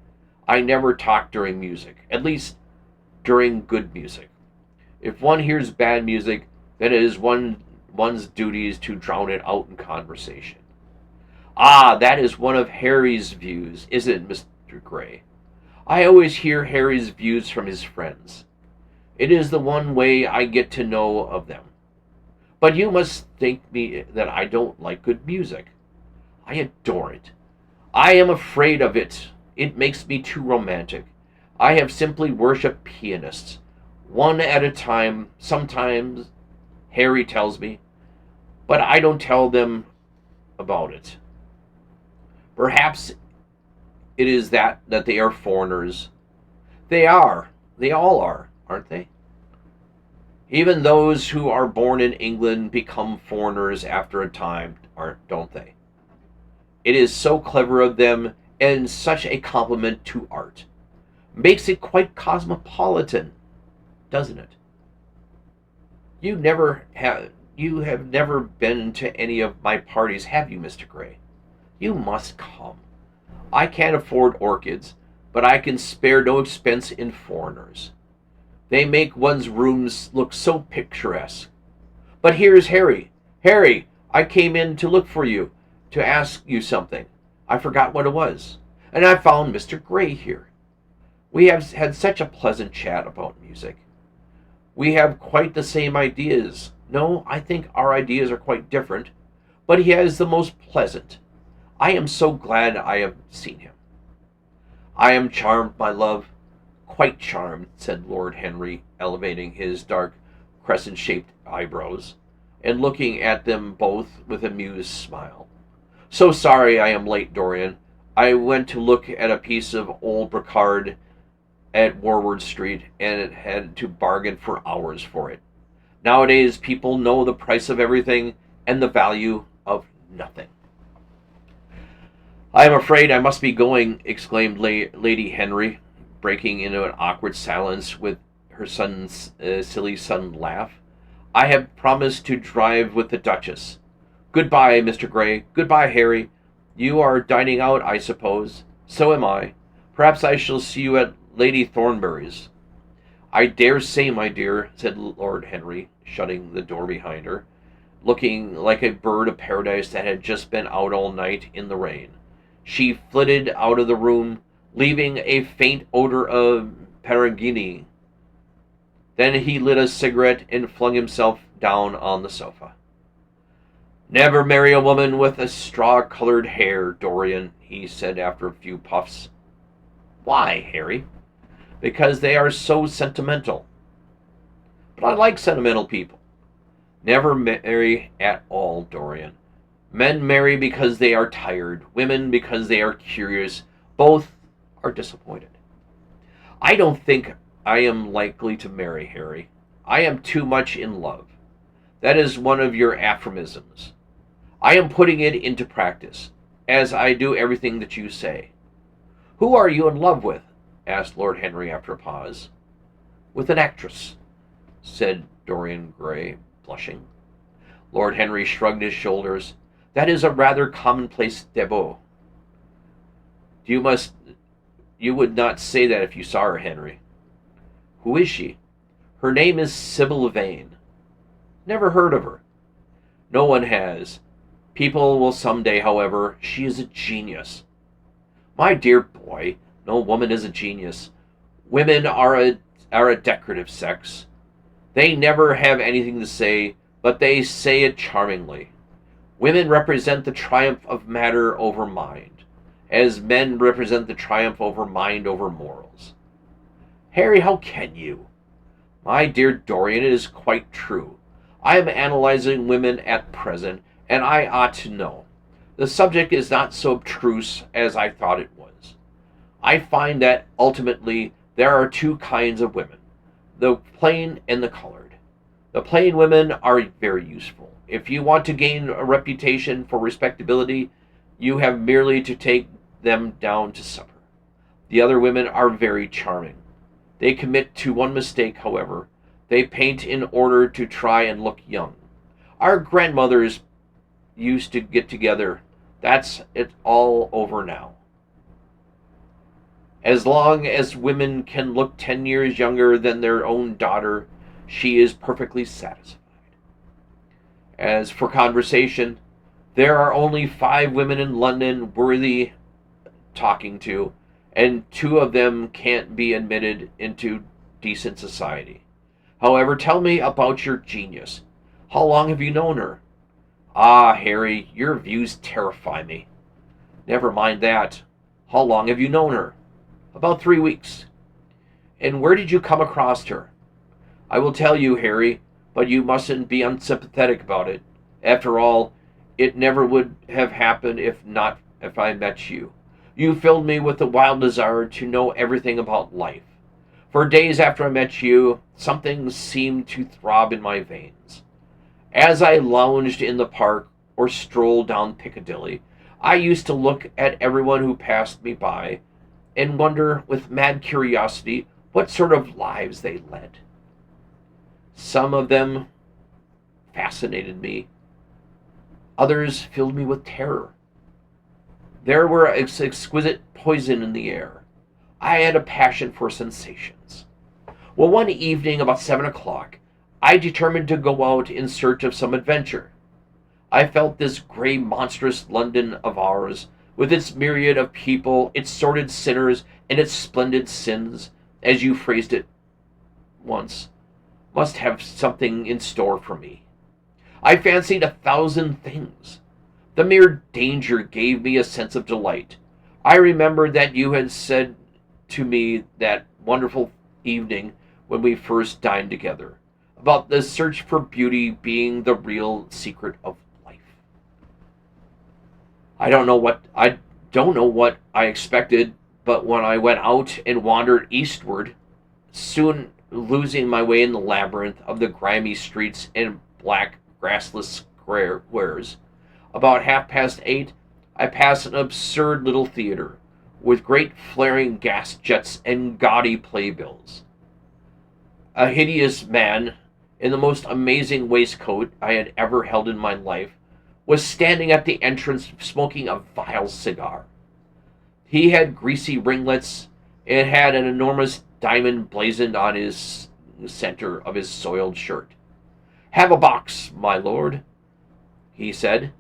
I never talk during music, at least during good music. If one hears bad music, then it is one's duties to drown it out in conversation. Ah, that is one of Harry's views, isn't it, Mr. Gray? I always hear Harry's views from his friends. It is the one way I get to know of them. But you must think me that I don't like good music. I adore it. I am afraid of it. It makes me too romantic. I have simply worshipped pianists, one at a time, sometimes, Harry tells me, but I don't tell them about it. Perhaps it is that they are foreigners. They are. They all are, aren't they? Even those who are born in England become foreigners after a time, don't they? It is so clever of them and such a compliment to art. Makes it quite cosmopolitan, doesn't it? You have never been to any of my parties, have you, Mr. Gray? You must come. I can't afford orchids, but I can spare no expense in foreigners. They make one's rooms look so picturesque. But here's Harry. Harry, I came in to look for you, to ask you something. I forgot what it was. And I found Mr. Gray here. We have had such a pleasant chat about music. We have quite the same ideas. No, I think our ideas are quite different, but he has the most pleasant. I am so glad I have seen him. I am charmed, my love, quite charmed, said Lord Henry, elevating his dark crescent-shaped eyebrows, and looking at them both with a amused smile. So sorry I am late, Dorian. I went to look at a piece of old brocade at Warward Street, and had to bargain for hours for it. Nowadays, people know the price of everything and the value of nothing. I am afraid I must be going, exclaimed Lady Henry, breaking into an awkward silence with her son's silly sudden laugh. I have promised to drive with the Duchess. Goodbye, Mr. Gray. Goodbye, Harry. You are dining out, I suppose. So am I. Perhaps I shall see you at Lady Thornbury's. I dare say, my dear, said Lord Henry, shutting the door behind her, looking like a bird of paradise that had just been out all night in the rain. She flitted out of the room, leaving a faint odor of perigee. Then he lit a cigarette and flung himself down on the sofa. Never marry a woman with a straw-colored hair, Dorian, he said after a few puffs. Why, Harry? Because they are so sentimental. But I like sentimental people. Never marry at all, Dorian. Men marry because they are tired, women because they are curious. Both are disappointed. I don't think I am likely to marry, Harry. I am too much in love. That is one of your aphorisms. I am putting it into practice, as I do everything that you say. Who are you in love with? Asked Lord Henry after a pause. With an actress, said Dorian Gray, blushing. Lord Henry shrugged his shoulders. That is a rather commonplace debut. You would not say that if you saw her, Henry. Who is she? Her name is Sybil Vane. Never heard of her. No one has. People will someday, however. She is a genius. My dear boy, no woman is a genius. Women are a decorative sex. They never have anything to say, but they say it charmingly. Women represent the triumph of matter over mind, as men represent the triumph over mind over morals. Harry, how can you? My dear Dorian, it is quite true. I am analyzing women at present, and I ought to know. The subject is not so abstruse as I thought it was. I find that, ultimately, there are two kinds of women, the plain and the colored. The plain women are very useful. If you want to gain a reputation for respectability, you have merely to take them down to supper. The other women are very charming. They commit to one mistake, however. They paint in order to try and look young. Our grandmothers used to get together. It's all over now. As long as women can look 10 years younger than their own daughter, she is perfectly satisfied. As for conversation, there are only 5 women in London worthy talking to, and 2 of them can't be admitted into decent society. However, tell me about your genius. How long have you known her? Ah, Harry, your views terrify me. Never mind that. How long have you known her? About 3 weeks. And where did you come across her? I will tell you, Harry, but you mustn't be unsympathetic about it. After all, it never would have happened if I met you. You filled me with a wild desire to know everything about life. For days after I met you, something seemed to throb in my veins. As I lounged in the park or strolled down Piccadilly, I used to look at everyone who passed me by and wonder with mad curiosity what sort of lives they led. Some of them fascinated me. Others filled me with terror. There were exquisite poison in the air. I had a passion for sensations. Well, one evening about 7 o'clock, I determined to go out in search of some adventure. I felt this grey, monstrous London of ours, with its myriad of people, its sordid sinners, and its splendid sins, as you phrased it once, must have something in store for me. I fancied 1,000 things. The mere danger gave me a sense of delight. I remember that you had said to me that wonderful evening when we first dined together, about the search for beauty being the real secret of life. I don't know what I expected, but when I went out and wandered eastward, soon losing my way in the labyrinth of the grimy streets and black grassless squares, about 8:30, I passed an absurd little theater, with great flaring gas jets and gaudy playbills. A hideous man, in the most amazing waistcoat I had ever held in my life, was standing at the entrance smoking a vile cigar. He had greasy ringlets and had an enormous diamond blazoned on his center of his soiled shirt. "Have a box, my lord," he said,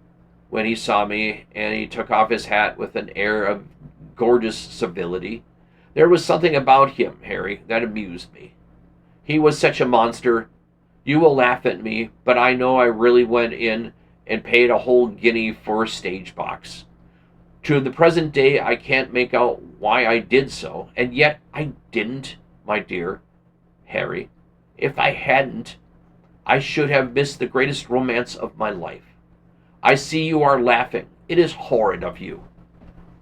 when he saw me, and he took off his hat with an air of gorgeous civility. There was something about him, Harry, that amused me. He was such a monster. You will laugh at me, but I know I really went in and paid a whole guinea for a stage box. To the present day, I can't make out why I did so, and yet I didn't, my dear Harry. If I hadn't, I should have missed the greatest romance of my life. I see you are laughing. It is horrid of you."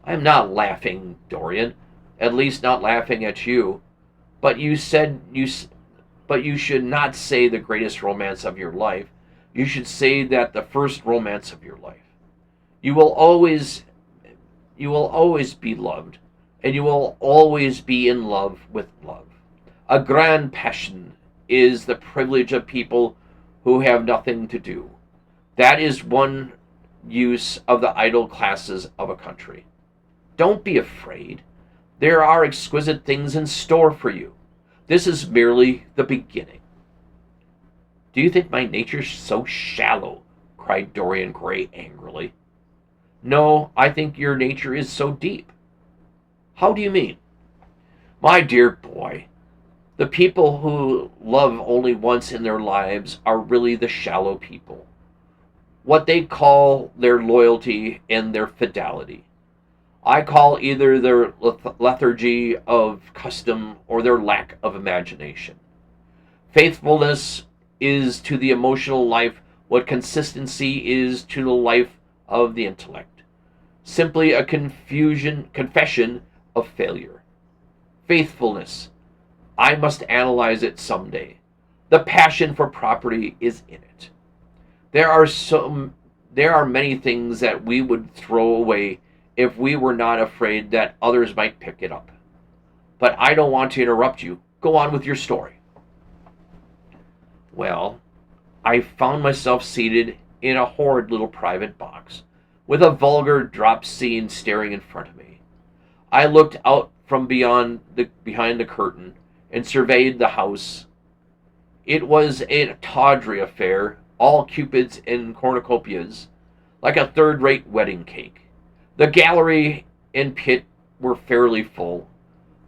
"I am not laughing, Dorian. At least not laughing at you. But you should not say the greatest romance of your life. You should say that the first romance of your life. You will always be loved, and you will always be in love with love. A grand passion is the privilege of people who have nothing to do. That is one use of the idle classes of a country. Don't be afraid. There are exquisite things in store for you. This is merely the beginning." "Do you think my nature so shallow?" cried Dorian Gray angrily. "No, I think your nature is so deep." "How do you mean?" "My dear boy, the people who love only once in their lives are really the shallow people. What they call their loyalty and their fidelity, I call either their lethargy of custom or their lack of imagination. Faithfulness is to the emotional life what consistency is to the life of the intellect. Simply a confession of failure. Faithfulness. I must analyze it someday. The passion for property is in it. There are many things that we would throw away if we were not afraid that others might pick it up. But I don't want to interrupt you. Go on with your story." "Well, I found myself seated in a horrid little private box, with a vulgar drop scene staring in front of me. I looked out from behind the curtain and surveyed the house. It was a tawdry affair, all cupids and cornucopias, like a third-rate wedding cake. The gallery and pit were fairly full,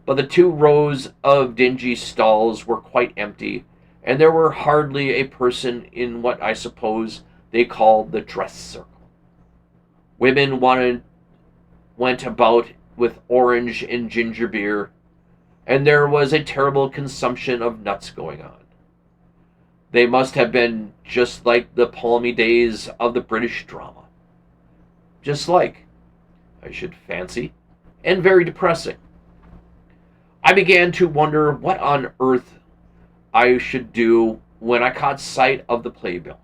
but the 2 rows of dingy stalls were quite empty, and there were hardly a person in what I suppose they called the dress circle. Women went about with orange and ginger beer, and there was a terrible consumption of nuts going on. They must have been just like the palmy days of the British drama. Just like, I should fancy, and very depressing. I began to wonder what on earth I should do when I caught sight of the playbill.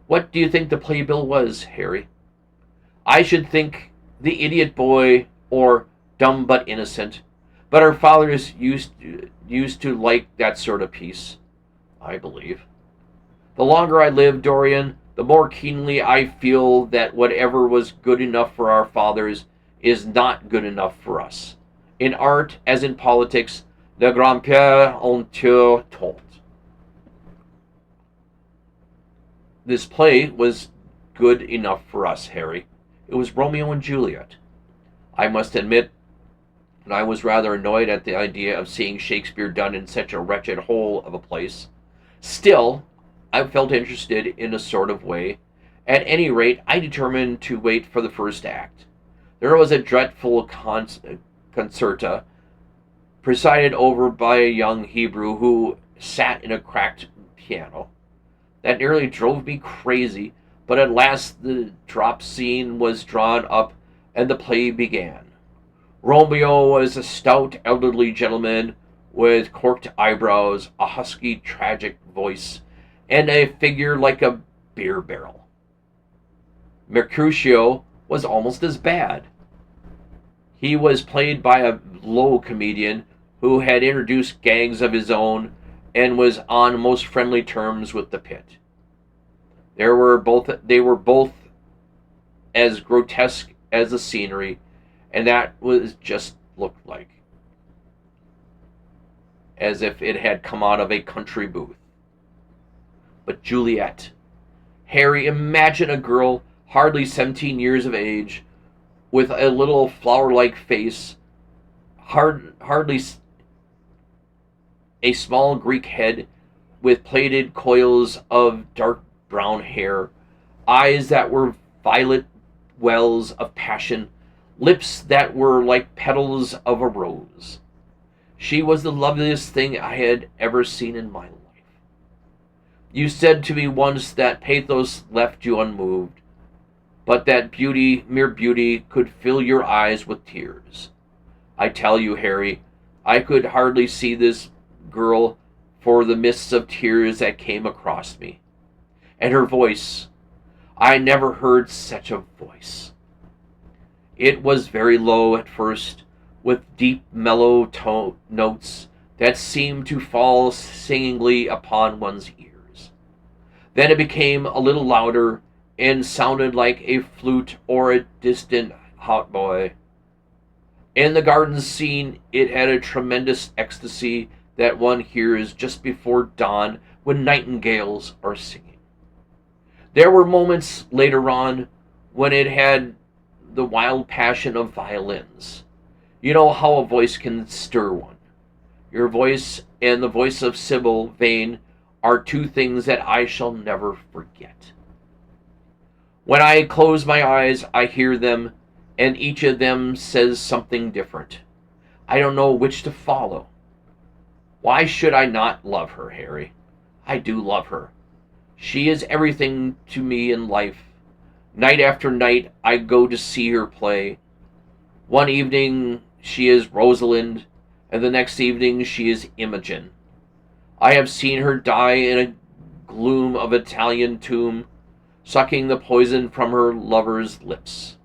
What do you think the playbill was, Harry? I should think the idiot boy, or dumb but innocent, but our fathers used to like that sort of piece, I believe. The longer I live, Dorian, the more keenly I feel that whatever was good enough for our fathers is not good enough for us. In art, as in politics, le grand-père ont tort. This play was good enough for us, Harry. It was Romeo and Juliet. I must admit that I was rather annoyed at the idea of seeing Shakespeare done in such a wretched hole of a place. Still, I felt interested in a sort of way. At any rate, I determined to wait for the first act. There was a dreadful concerta, presided over by a young Hebrew who sat in a cracked piano, that nearly drove me crazy, but at last the drop scene was drawn up and the play began. Romeo was a stout elderly gentleman with corked eyebrows, a husky tragic voice, and a figure like a beer barrel. Mercutio was almost as bad. He was played by a low comedian who had introduced gangs of his own and was on most friendly terms with the pit. They were both as grotesque as the scenery, and that was just looked like as if it had come out of a country booth. But Juliet, Harry, imagine a girl hardly 17 years of age, with a little flower-like face, hardly a small Greek head, with plaited coils of dark brown hair, eyes that were violet wells of passion, lips that were like petals of a rose. She was the loveliest thing I had ever seen in my life. You said to me once that pathos left you unmoved, but that beauty, mere beauty, could fill your eyes with tears. I tell you, Harry, I could hardly see this girl for the mists of tears that came across me. And her voice, I never heard such a voice. It was very low at first, with deep, mellow notes that seemed to fall singingly upon one's ears. Then it became a little louder and sounded like a flute or a distant hautboy. In the garden scene, it had a tremendous ecstasy that one hears just before dawn when nightingales are singing. There were moments later on when it had the wild passion of violins. You know how a voice can stir one. Your voice and the voice of Sybil Vane are 2 things that I shall never forget. When I close my eyes, I hear them, and each of them says something different. I don't know which to follow. Why should I not love her, Harry? I do love her. She is everything to me in life. Night after night, I go to see her play. One evening, she is Rosalind, and the next evening, she is Imogen. I have seen her die in a gloom of Italian tomb, sucking the poison from her lover's lips.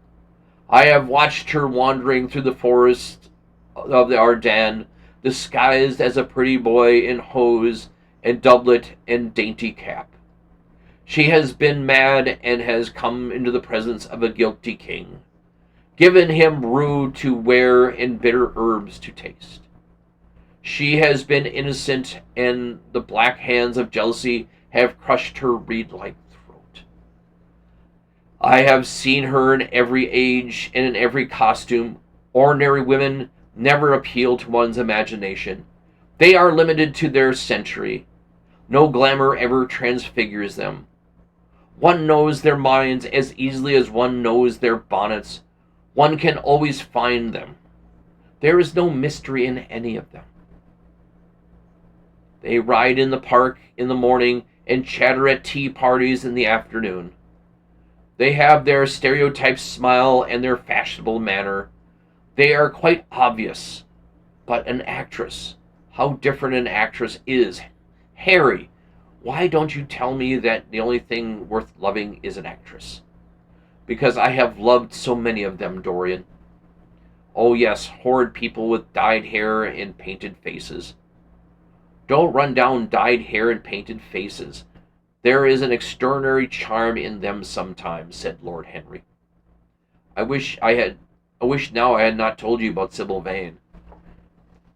I have watched her wandering through the forest of the Ardennes, disguised as a pretty boy in hose and doublet and dainty cap. She has been mad and has come into the presence of a guilty king, given him rue to wear and bitter herbs to taste. She has been innocent, and the black hands of jealousy have crushed her reed-like throat. I have seen her in every age and in every costume. Ordinary women never appeal to one's imagination. They are limited to their century. No glamour ever transfigures them. One knows their minds as easily as one knows their bonnets. One can always find them. There is no mystery in any of them. They ride in the park in the morning and chatter at tea parties in the afternoon. They have their stereotyped smile and their fashionable manner. They are quite obvious. But an actress, how different an actress is. Harry, why don't you tell me that the only thing worth loving is an actress? Because I have loved so many of them, Dorian. Oh yes, horrid people with dyed hair and painted faces. Don't run down dyed hair and painted faces. There is an extraordinary charm in them sometimes, said Lord Henry. I wish now I had not told you about Sybil Vane.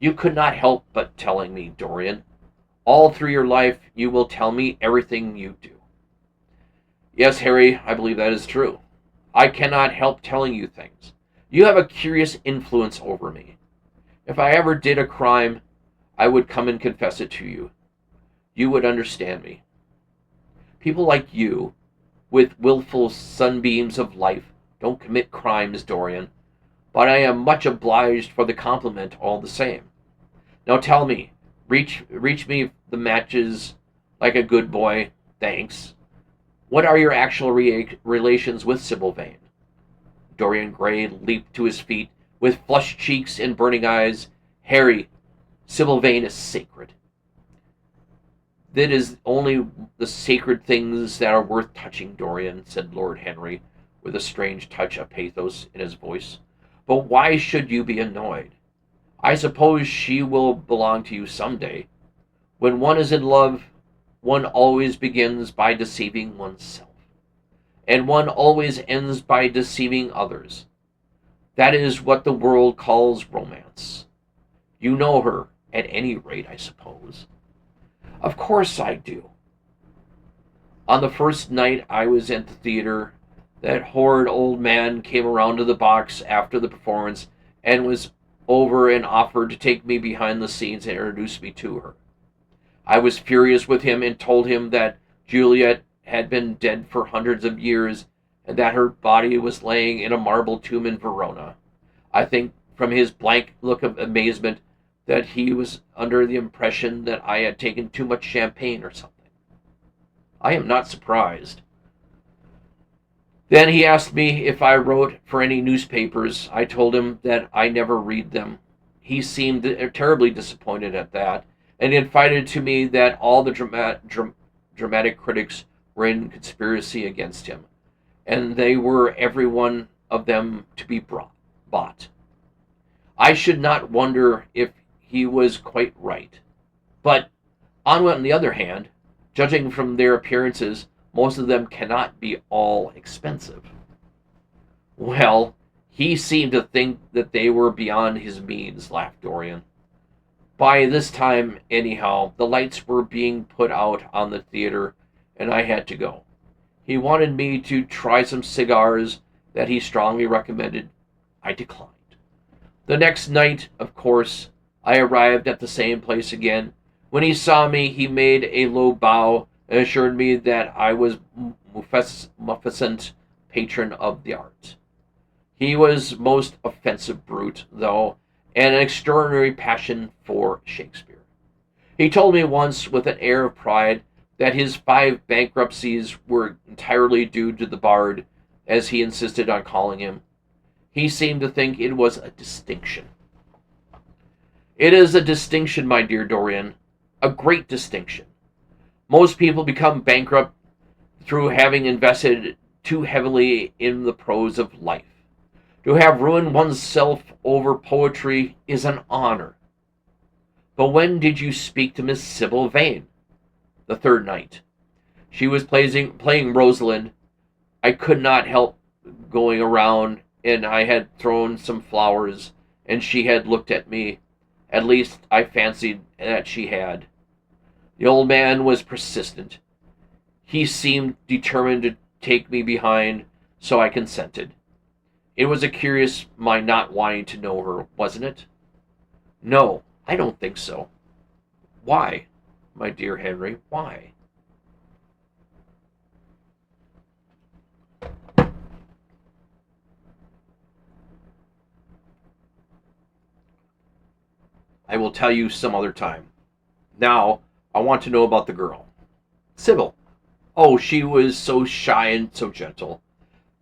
You could not help but telling me, Dorian. All through your life you will tell me everything you do. Yes, Harry, I believe that is true. I cannot help telling you things. You have a curious influence over me. If I ever did a crime, I would come and confess it to you. You would understand me. People like you, with willful sunbeams of life, don't commit crimes, Dorian, but I am much obliged for the compliment all the same. Now tell me, reach me the matches like a good boy, thanks. What are your actual relations with Sybil Vane? Dorian Gray leaped to his feet with flushed cheeks and burning eyes. Harry, Sybil Vane is sacred. That is only the sacred things that are worth touching, Dorian, said Lord Henry, with a strange touch of pathos in his voice. But why should you be annoyed? I suppose she will belong to you someday. When one is in love, one always begins by deceiving oneself, and one always ends by deceiving others. That is what the world calls romance. You know her, at any rate, I suppose. Of course I do. On the first night I was at the theater, that horrid old man came around to the box after the performance and was over and offered to take me behind the scenes and introduce me to her. I was furious with him and told him that Juliet had been dead for hundreds of years and that her body was laying in a marble tomb in Verona. I think from his blank look of amazement that he was under the impression that I had taken too much champagne or something. I am not surprised. Then he asked me if I wrote for any newspapers. I told him that I never read them. He seemed terribly disappointed at that, and he confided to me that all the dramatic critics were in conspiracy against him, and they were every one of them to be bought. I should not wonder if he was quite right. But, on the other hand, judging from their appearances, most of them cannot be all expensive. Well, he seemed to think that they were beyond his means, laughed Dorian. By this time, anyhow, the lights were being put out on the theater, and I had to go. He wanted me to try some cigars that he strongly recommended. I declined. The next night, of course, I arrived at the same place again. When he saw me, he made a low bow and assured me that I was munificent patron of the art. He was most offensive brute, though, and an extraordinary passion for Shakespeare. He told me once, with an air of pride, that his 5 bankruptcies were entirely due to the bard, as he insisted on calling him. He seemed to think it was a distinction. It is a distinction, my dear Dorian, a great distinction. Most people become bankrupt through having invested too heavily in the prose of life. To have ruined oneself over poetry is an honor. But when did you speak to Miss Sybil Vane? The third night. She was playing Rosalind. I could not help going around, and I had thrown some flowers, and she had looked at me. At least I fancied that she had. The old man was persistent. He seemed determined to take me behind, so I consented. It was a curious my not wanting to know her, wasn't it? No, I don't think so. Why, my dear Henry, why? I will tell you some other time. Now, I want to know about the girl. Sybil. Oh, she was so shy and so gentle.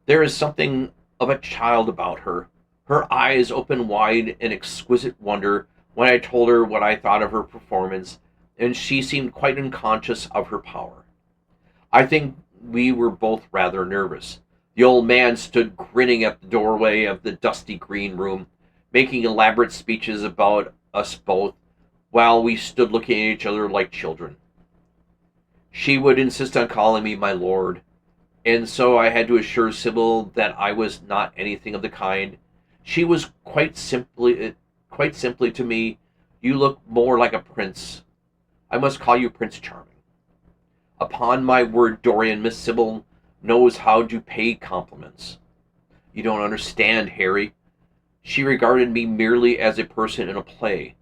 There is something of a child about her. Her eyes opened wide in exquisite wonder when I told her what I thought of her performance, and she seemed quite unconscious of her power. I think we were both rather nervous. The old man stood grinning at the doorway of the dusty green room, making elaborate speeches about us both, while we stood looking at each other like children. She would insist on calling me my lord, and so I had to assure Sybil that I was not anything of the kind. She was quite simply to me, you look more like a prince. I must call you Prince Charming. Upon my word, Dorian, Miss Sybil knows how to pay compliments. You don't understand, Harry. She regarded me merely as a person in a play.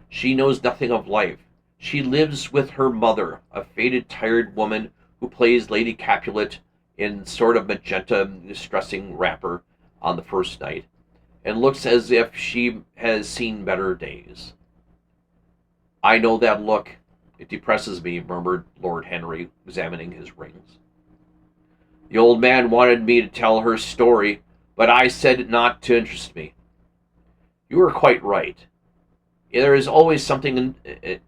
She knows nothing of life. She lives with her mother, a faded, tired woman who plays Lady Capulet in sort of magenta distressing wrapper on the first night, and looks as if she has seen better days. I know that look. It depresses me, murmured Lord Henry, examining his rings. The old man wanted me to tell her story, but I said it not to interest me. You are quite right. There is always something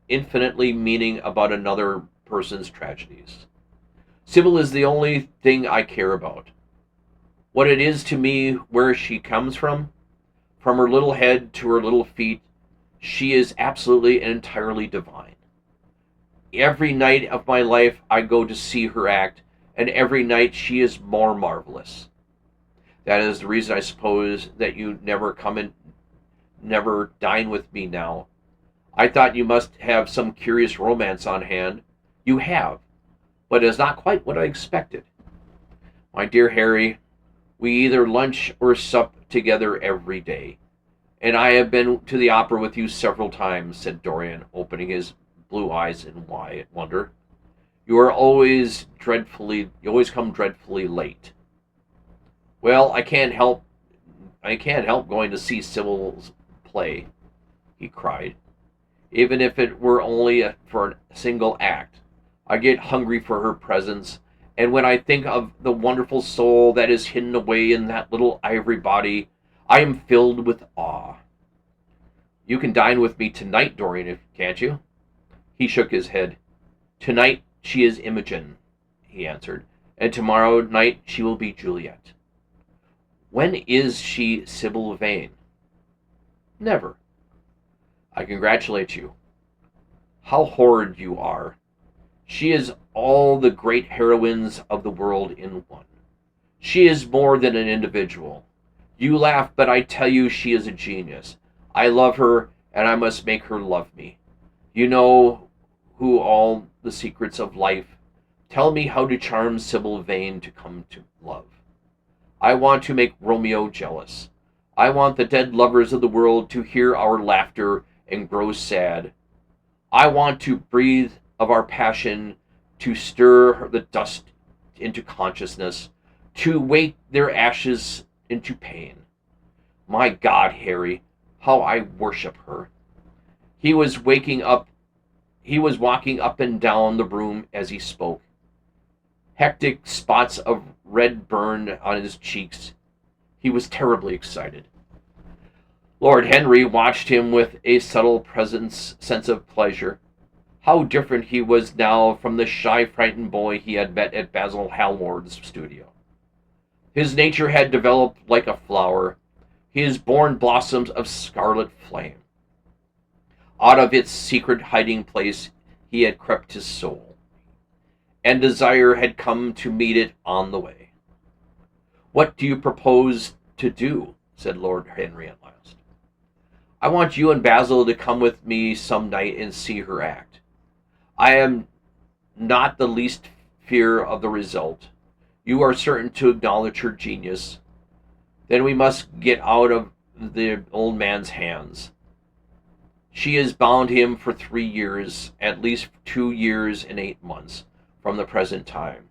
infinitely meaning about another person's tragedies. Sybil is the only thing I care about. What it is to me, where she comes from her little head to her little feet, she is absolutely and entirely divine. Every night of my life I go to see her act, and every night she is more marvelous. That is the reason, I suppose, that you never dine with me now. I thought you must have some curious romance on hand. You have, but it is not quite what I expected. My dear Harry, we either lunch or sup together every day, and I have been to the opera with you several times, said Dorian, opening his blue eyes in wonder. You always come dreadfully late. Well, I can't help going to see Sybil's play, he cried. Even if it were only for a single act. I get hungry for her presence, and when I think of the wonderful soul that is hidden away in that little ivory body, I am filled with awe. You can dine with me tonight, Dorian, can't you? He shook his head. Tonight she is Imogen, he answered, and tomorrow night she will be Juliet. When is she Sybil Vane? Never. I congratulate you. How horrid you are. She is all the great heroines of the world in one. She is more than an individual. You laugh, but I tell you she is a genius. I love her, and I must make her love me. You know who all the secrets of life. Tell me how to charm Sybil Vane to come to love. I want to make Romeo jealous. I want the dead lovers of the world to hear our laughter and grow sad. I want to breathe of our passion, to stir the dust into consciousness, to wake their ashes into pain. My God, Harry, how I worship her. He was walking up and down the room as he spoke. Hectic spots of red burned on his cheeks. He was terribly excited. Lord Henry watched him with a subtle sense of pleasure. How different he was now from the shy, frightened boy he had met at Basil Hallward's studio. His nature had developed like a flower, his born blossoms of scarlet flame. Out of its secret hiding place he had crept his soul, and desire had come to meet it on the way. "What do you propose to do?" said Lord Henry at last. "I want you and Basil to come with me some night and see her act. I am not the least fear of the result. You are certain to acknowledge her genius. Then we must get out of the old man's hands. She has bound him for 3 years, at least 2 years and 8 months from the present time.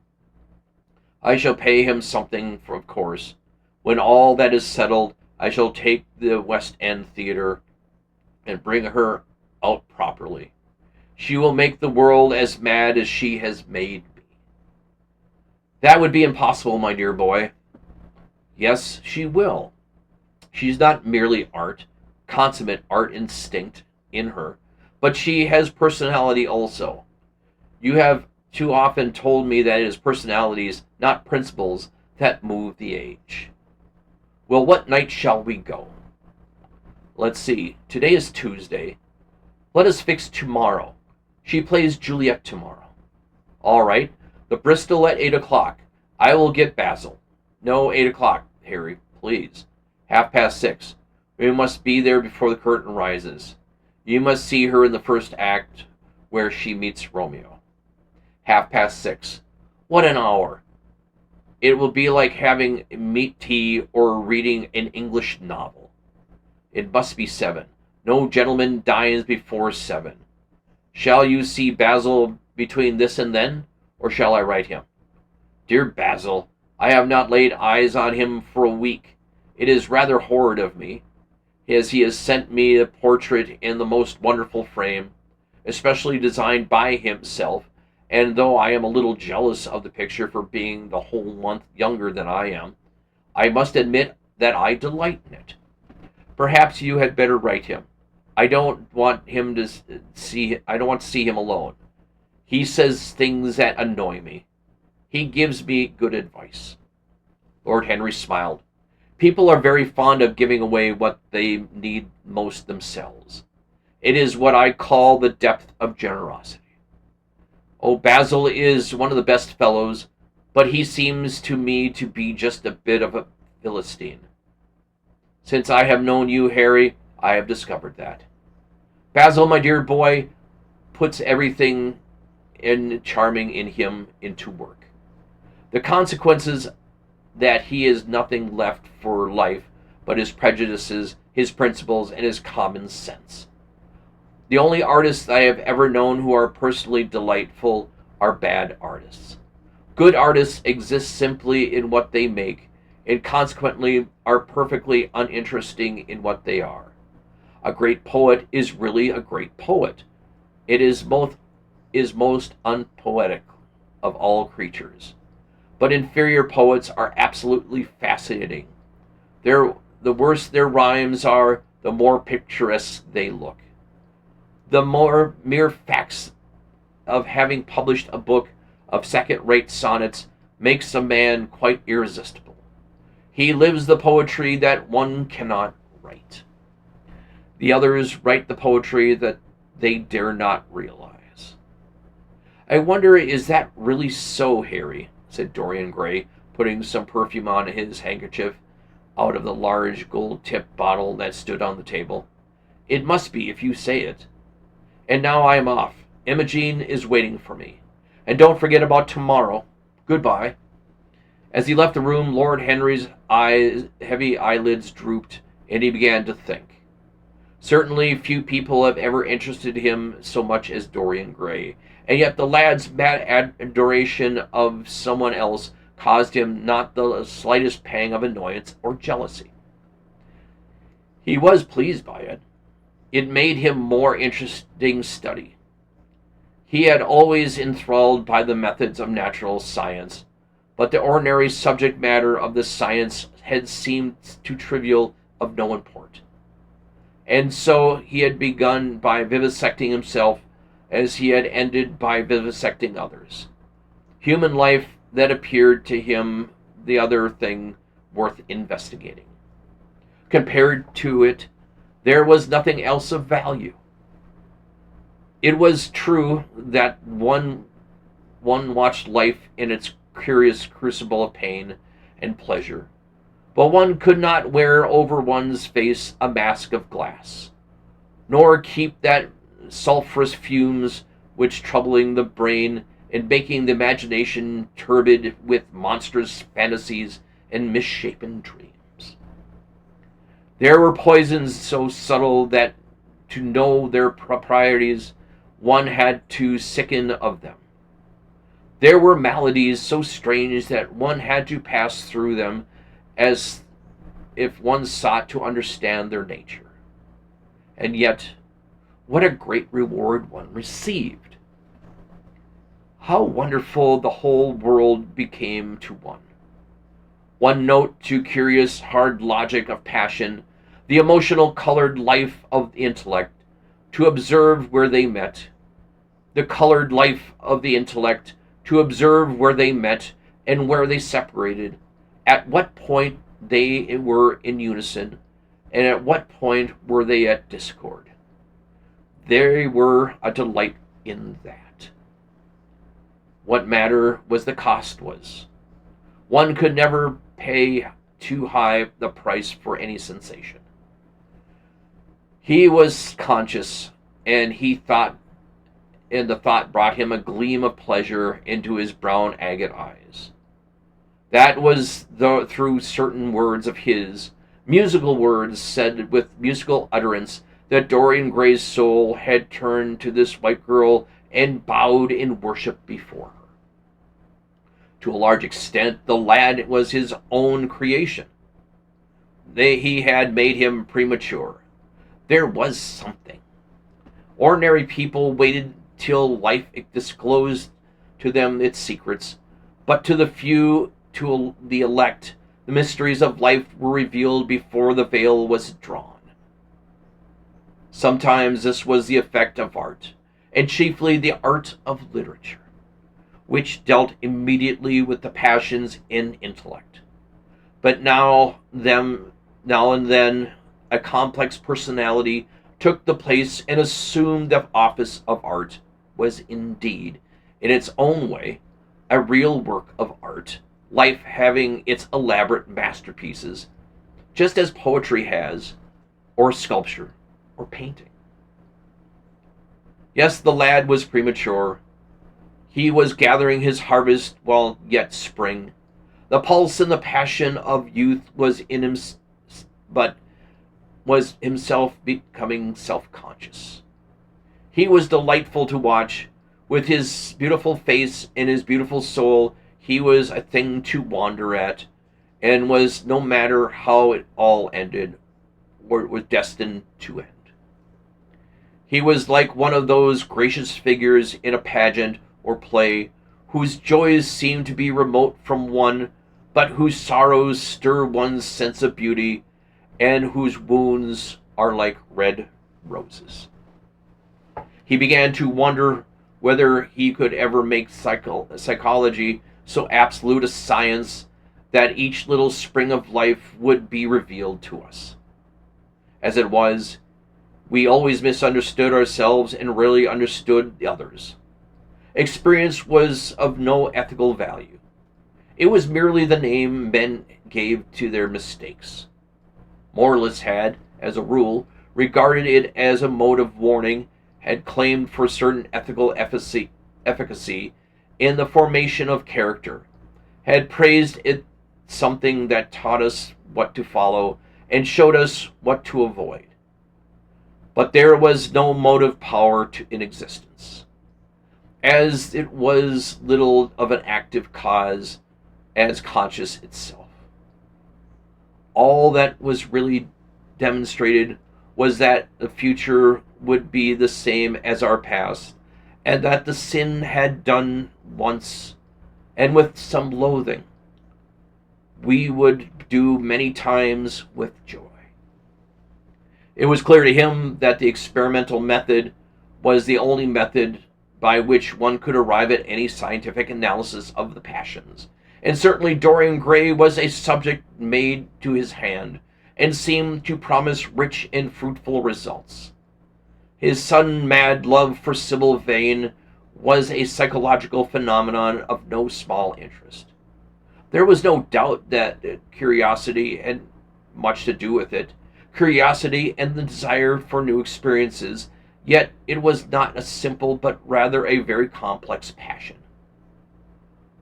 I shall pay him something, of course. When all that is settled, I shall take the West End Theatre and bring her out properly. She will make the world as mad as she has made me." "That would be impossible, my dear boy." "Yes, she will. She's not merely art, consummate art instinct in her, but she has personality also. You have too often told me that it is personalities, not principles, that move the age. Well, what night shall we go? Let's see, today is Tuesday. Let us fix tomorrow. She plays Juliet tomorrow. All right, the Bristol at 8 o'clock. I will get Basil. No, 8 o'clock, Harry, please. 6:30. We must be there before the curtain rises. You must see her in the first act where she meets Romeo. 6:30. What an hour! It will be like having meat tea or reading an English novel. It must be 7. No gentleman dines before 7. Shall you see Basil between this and then, or shall I write him? Dear Basil, I have not laid eyes on him for a week. It is rather horrid of me, as he has sent me a portrait in the most wonderful frame, especially designed by himself, and though I am a little jealous of the picture for being the whole month younger than I am, I must admit that I delight in it. Perhaps you had better write him. I don't want to see him alone. He says things that annoy me. He gives me good advice." Lord Henry smiled. "People are very fond of giving away what they need most themselves. It is what I call the depth of generosity. Oh, Basil is one of the best fellows, but he seems to me to be just a bit of a Philistine. Since I have known you, Harry, I have discovered that. Basil, my dear boy, puts everything charming in him into work. The consequences that he is nothing left for life but his prejudices, his principles, and his common sense. The only artists I have ever known who are personally delightful are bad artists. Good artists exist simply in what they make, and consequently are perfectly uninteresting in what they are. A great poet is really a great poet. It is most unpoetic of all creatures. But inferior poets are absolutely fascinating. The worse their rhymes are, the more picturesque they look. The more mere facts of having published a book of second-rate sonnets makes a man quite irresistible. He lives the poetry that one cannot write. The others write the poetry that they dare not realize. I wonder, is that really so, Harry? Said Dorian Gray, putting some perfume on his handkerchief out of the large gold-tipped bottle that stood on the table. It must be, if you say it. And now I am off. Imogen is waiting for me. And don't forget about tomorrow. Goodbye. As he left the room, Lord Henry's heavy eyelids drooped, and he began to think. Certainly few people have ever interested him so much as Dorian Gray, and yet the lad's mad adoration of someone else caused him not the slightest pang of annoyance or jealousy. He was pleased by it. It made him more interesting study. He had always enthralled by the methods of natural science, but the ordinary subject matter of the science had seemed too trivial, of no import. And so he had begun by vivisecting himself as he had ended by vivisecting others. Human life that appeared to him the other thing worth investigating. Compared to it, there was nothing else of value. It was true that one one watched life in its curious crucible of pain and pleasure, but one could not wear over one's face a mask of glass, nor keep that sulphurous fumes which troubling the brain and making the imagination turbid with monstrous fantasies and misshapen dreams. There were poisons so subtle that to know their proprieties one had to sicken of them. There were maladies so strange that one had to pass through them as if one sought to understand their nature. And yet, what a great reward one received! How wonderful the whole world became to one. One note to curious hard logic of passion, the emotional colored life of the intellect, to observe where they met. The colored life of the intellect, to observe where they met and where they separated, at what point they were in unison, and at what point were they at discord. They were a delight in that. What matter was the cost was. One could never pay too high the price for any sensation. He was conscious, and he thought, and the thought brought him a gleam of pleasure into his brown agate eyes. That was through certain words of his, musical words said with musical utterance, that Dorian Gray's soul had turned to this white girl and bowed in worship before her. To a large extent, the lad was his own creation. He had made him premature. There was something. Ordinary people waited till life disclosed to them its secrets, but to the few, to the elect, the mysteries of life were revealed before the veil was drawn. Sometimes this was the effect of art, and chiefly the art of literature, which dealt immediately with the passions in intellect. But now and then, a complex personality took the place and assumed the office of art, was indeed, in its own way, a real work of art, life having its elaborate masterpieces, just as poetry has, or sculpture, or painting. Yes, the lad was premature. He was gathering his harvest while yet spring. The pulse and the passion of youth was in him, but was himself becoming self-conscious. He was delightful to watch. With his beautiful face and his beautiful soul, he was a thing to wonder at, and was, no matter how it all ended, or it was destined to end. He was like one of those gracious figures in a pageant or play, whose joys seem to be remote from one, but whose sorrows stir one's sense of beauty, and whose wounds are like red roses. He began to wonder whether he could ever make psychology so absolute a science that each little spring of life would be revealed to us. As it was, we always misunderstood ourselves and rarely understood the others. Experience was of no ethical value. It was merely the name men gave to their mistakes. Moralists had, as a rule, regarded it as a mode of warning, had claimed for certain ethical efficacy in the formation of character, had praised it something that taught us what to follow and showed us what to avoid. But there was no motive power in existence, as it was little of an active cause as conscious itself. All that was really demonstrated was that the future would be the same as our past, and that the sin had done once, and with some loathing, we would do many times with joy. It was clear to him that the experimental method was the only method by which one could arrive at any scientific analysis of the passions, and certainly Dorian Gray was a subject made to his hand, and seemed to promise rich and fruitful results. His sudden mad love for Sybil Vane was a psychological phenomenon of no small interest. There was no doubt that curiosity had much to do with it, curiosity and the desire for new experiences, yet it was not a simple but rather a very complex passion.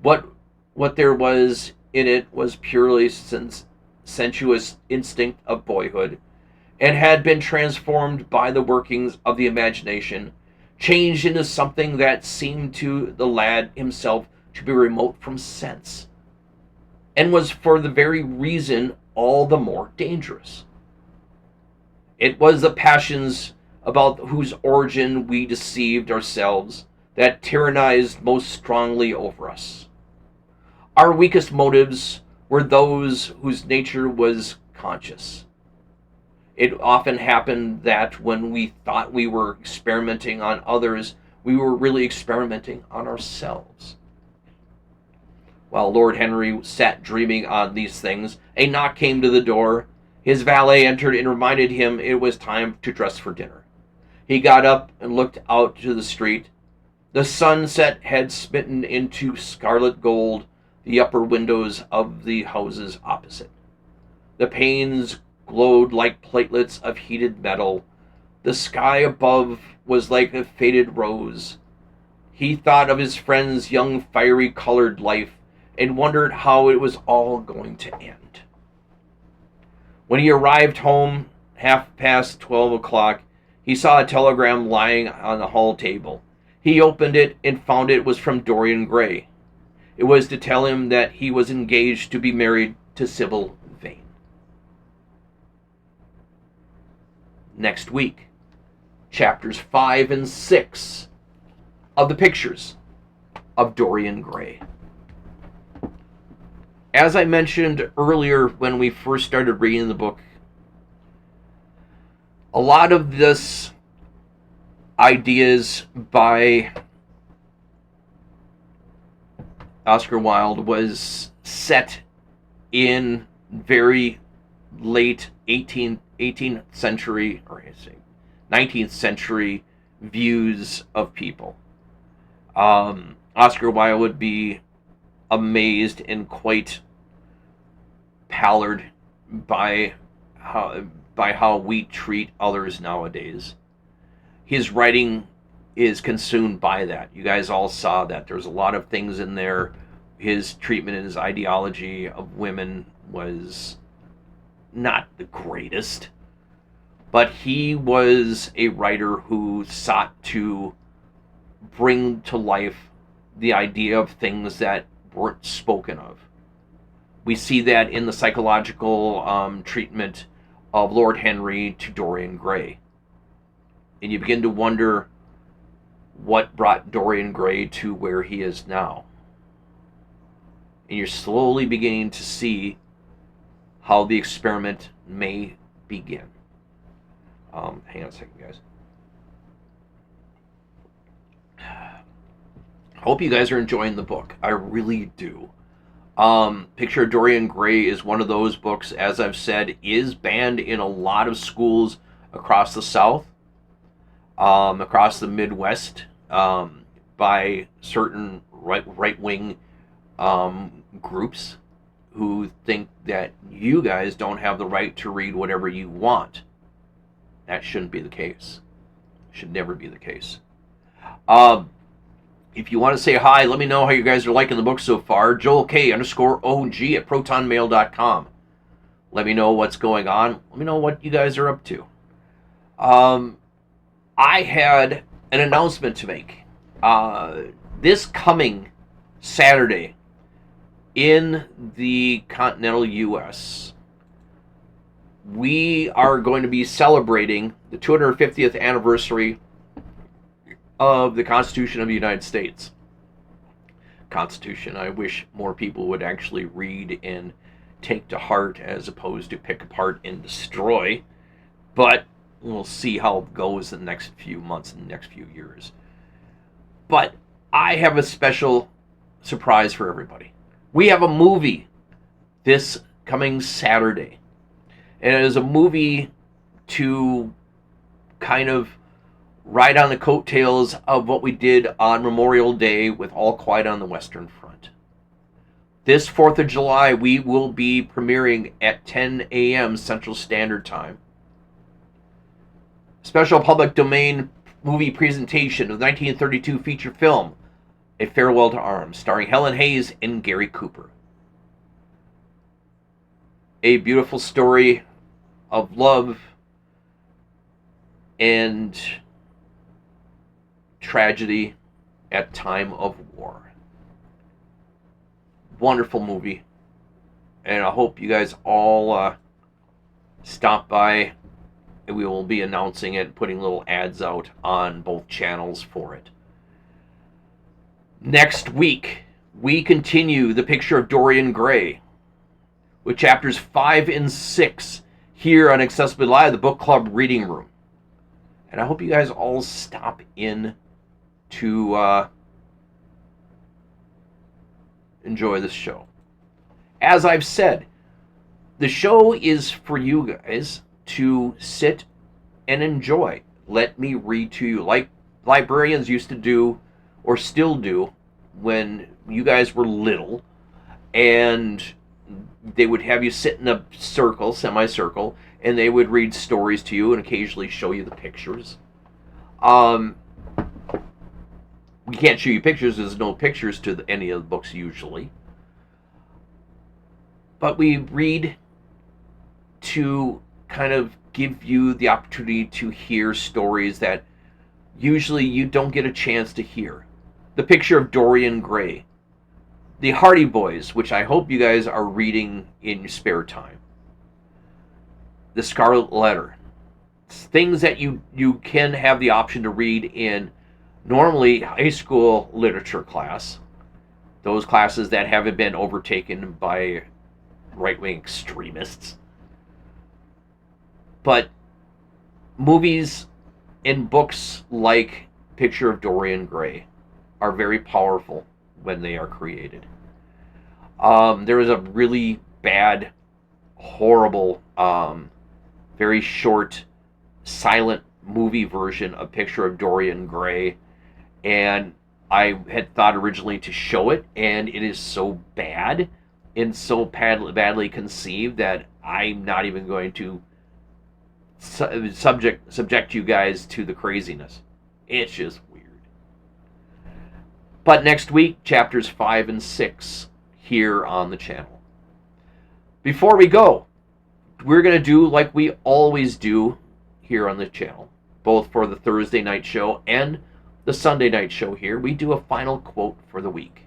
What there was in it was purely sensuous instinct of boyhood, and had been transformed by the workings of the imagination, changed into something that seemed to the lad himself to be remote from sense, and was for the very reason all the more dangerous. It was the passions about whose origin we deceived ourselves that tyrannized most strongly over us. Our weakest motives were those whose nature was conscious. It often happened that when we thought we were experimenting on others, we were really experimenting on ourselves. While Lord Henry sat dreaming on these things, a knock came to the door. His valet entered and reminded him it was time to dress for dinner. He got up and looked out to the street. The sunset had smitten into scarlet gold the upper windows of the houses opposite. The panes glowed like platelets of heated metal. The sky above was like a faded rose. He thought of his friend's young fiery-colored life and wondered how it was all going to end. When he arrived home, 12:30, he saw a telegram lying on the hall table. He opened it and found it was from Dorian Gray. It was to tell him that he was engaged to be married to Sybil Vane. Next week, chapters 5 and 6 of the Pictures of Dorian Gray. As I mentioned earlier when we first started reading the book, a lot of this ideas by Oscar Wilde was set in very late 18th century, or 19th century views of people. Oscar Wilde would be amazed and quite pallid by how we treat others nowadays. His writing is consumed by that. You guys all saw that. There's a lot of things in there. His treatment and his ideology of women was not the greatest, but he was a writer who sought to bring to life the idea of things that weren't spoken of. We see that in the psychological treatment of Lord Henry to Dorian Gray. And you begin to wonder what brought Dorian Gray to where he is now. And you're slowly beginning to see how the experiment may begin. Hang on a second, guys. Hope you guys are enjoying the book. I really do. Picture of Dorian Gray is one of those books, as I've said, is banned in a lot of schools across the South, across the Midwest, by certain right-wing groups who think that you guys don't have the right to read whatever you want. That shouldn't be the case. Should never be the case. If you want to say hi, let me know how you guys are liking the book so far. JoelK_OG at protonmail.com. Let me know what's going on. Let me know what you guys are up to. I had an announcement to make. This coming Saturday in the continental U.S., we are going to be celebrating the 250th anniversary of the Constitution of the United States. Constitution, I wish more people would actually read and take to heart as opposed to pick apart and destroy. But we'll see how it goes in the next few months and the next few years. But I have a special surprise for everybody. We have a movie this coming Saturday. And it is a movie to kind of ride on the coattails of what we did on Memorial Day with All Quiet on the Western Front. This 4th of July, we will be premiering at 10 a.m. Central Standard Time. Special public domain movie presentation of the 1932 feature film, A Farewell to Arms, starring Helen Hayes and Gary Cooper. A beautiful story of love and tragedy at time of war. Wonderful movie, and I hope you guys all stop by, and we will be announcing it, putting little ads out on both channels for it. Next week, we continue The Picture of Dorian Gray with chapters 5 and 6 here on Accessibly Live, the book club reading room. And I hope you guys all stop in to enjoy this show. As I've said, the show is for you guys to sit and enjoy. Let me read to you like librarians used to do, or still do, when you guys were little, and they would have you sit in a circle, semicircle, and they would read stories to you and occasionally show you the pictures. We can't show you pictures. There's no pictures to any of the books usually. But we read to kind of give you the opportunity to hear stories that usually you don't get a chance to hear. The Picture of Dorian Gray. The Hardy Boys, which I hope you guys are reading in your spare time. The Scarlet Letter. Things that you can have the option to read in normally high school literature class. Those classes that haven't been overtaken by right-wing extremists. But movies and books like Picture of Dorian Gray are very powerful when they are created. There was a really bad, horrible, very short, silent movie version of Picture of Dorian Gray, and I had thought originally to show it, and it is so bad and so badly conceived that I'm not even going to subject you guys to the craziness. It's just weird. But next week, chapters 5 and 6 here on the channel. Before we go, we're going to do like we always do here on the channel, both for the Thursday night show and the Sunday night show here. We do a final quote for the week.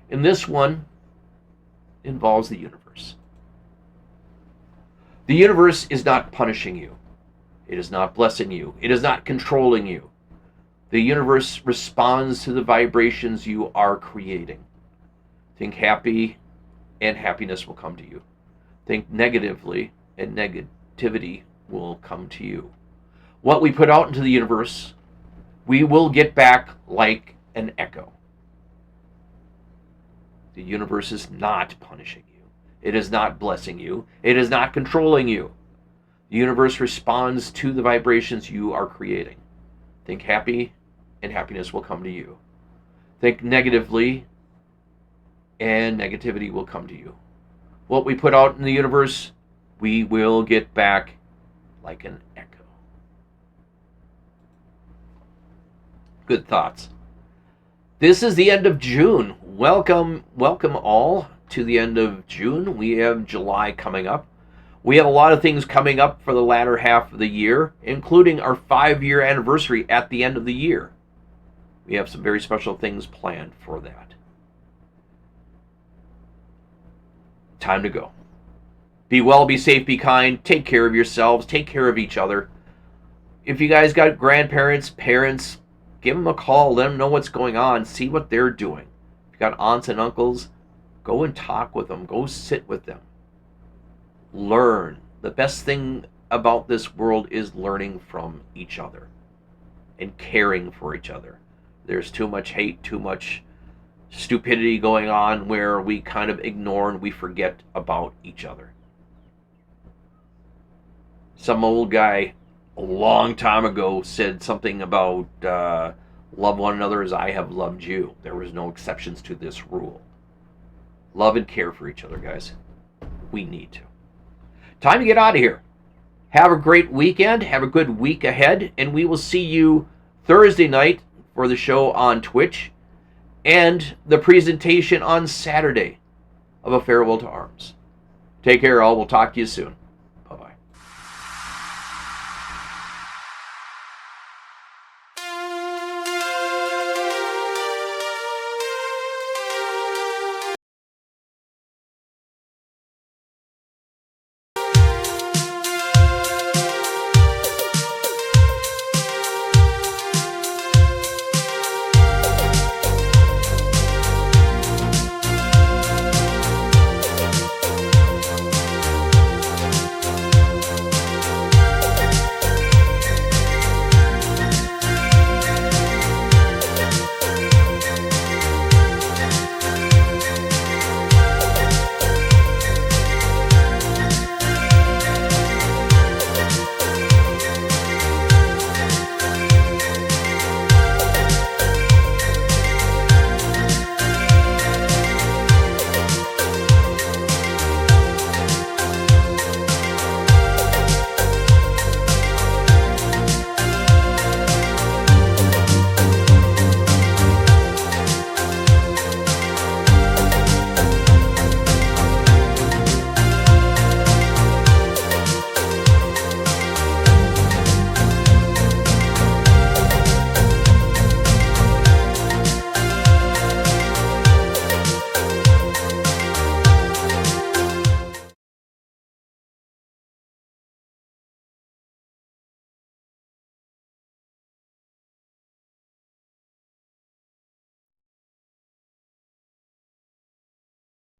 And this one involves the universe. The universe is not punishing you. It is not blessing you. It is not controlling you. The universe responds to the vibrations you are creating. Think happy, and happiness will come to you. Think negatively, and negativity will come to you. What we put out into the universe, we will get back like an echo. The universe is not punishing you. It is not blessing you. It is not controlling you. The universe responds to the vibrations you are creating. Think happy, and happiness will come to you. Think negatively, and negativity will come to you. What we put out in the universe, we will get back like an echo. Good thoughts. This is the end of June. Welcome all to the end of June. We have July coming up. We have a lot of things coming up for the latter half of the year, including our 5-year anniversary at the end of the year. We have some very special things planned for that. Time to go. Be well, be safe, be kind. Take care of yourselves. Take care of each other. If you guys got grandparents, parents, give them a call. Let them know what's going on. See what they're doing. If you got aunts and uncles, go and talk with them. Go sit with them. Learn. The best thing about this world is learning from each other and caring for each other. There's too much hate, too much stupidity going on where we kind of ignore and we forget about each other. Some old guy a long time ago said something about love one another as I have loved you. There was no exceptions to this rule. Love and care for each other, guys. We need to. Time to get out of here. Have a great weekend. Have a good week ahead. And we will see you Thursday night for the show on Twitch and the presentation on Saturday of A Farewell to Arms. Take care, all. We'll talk to you soon.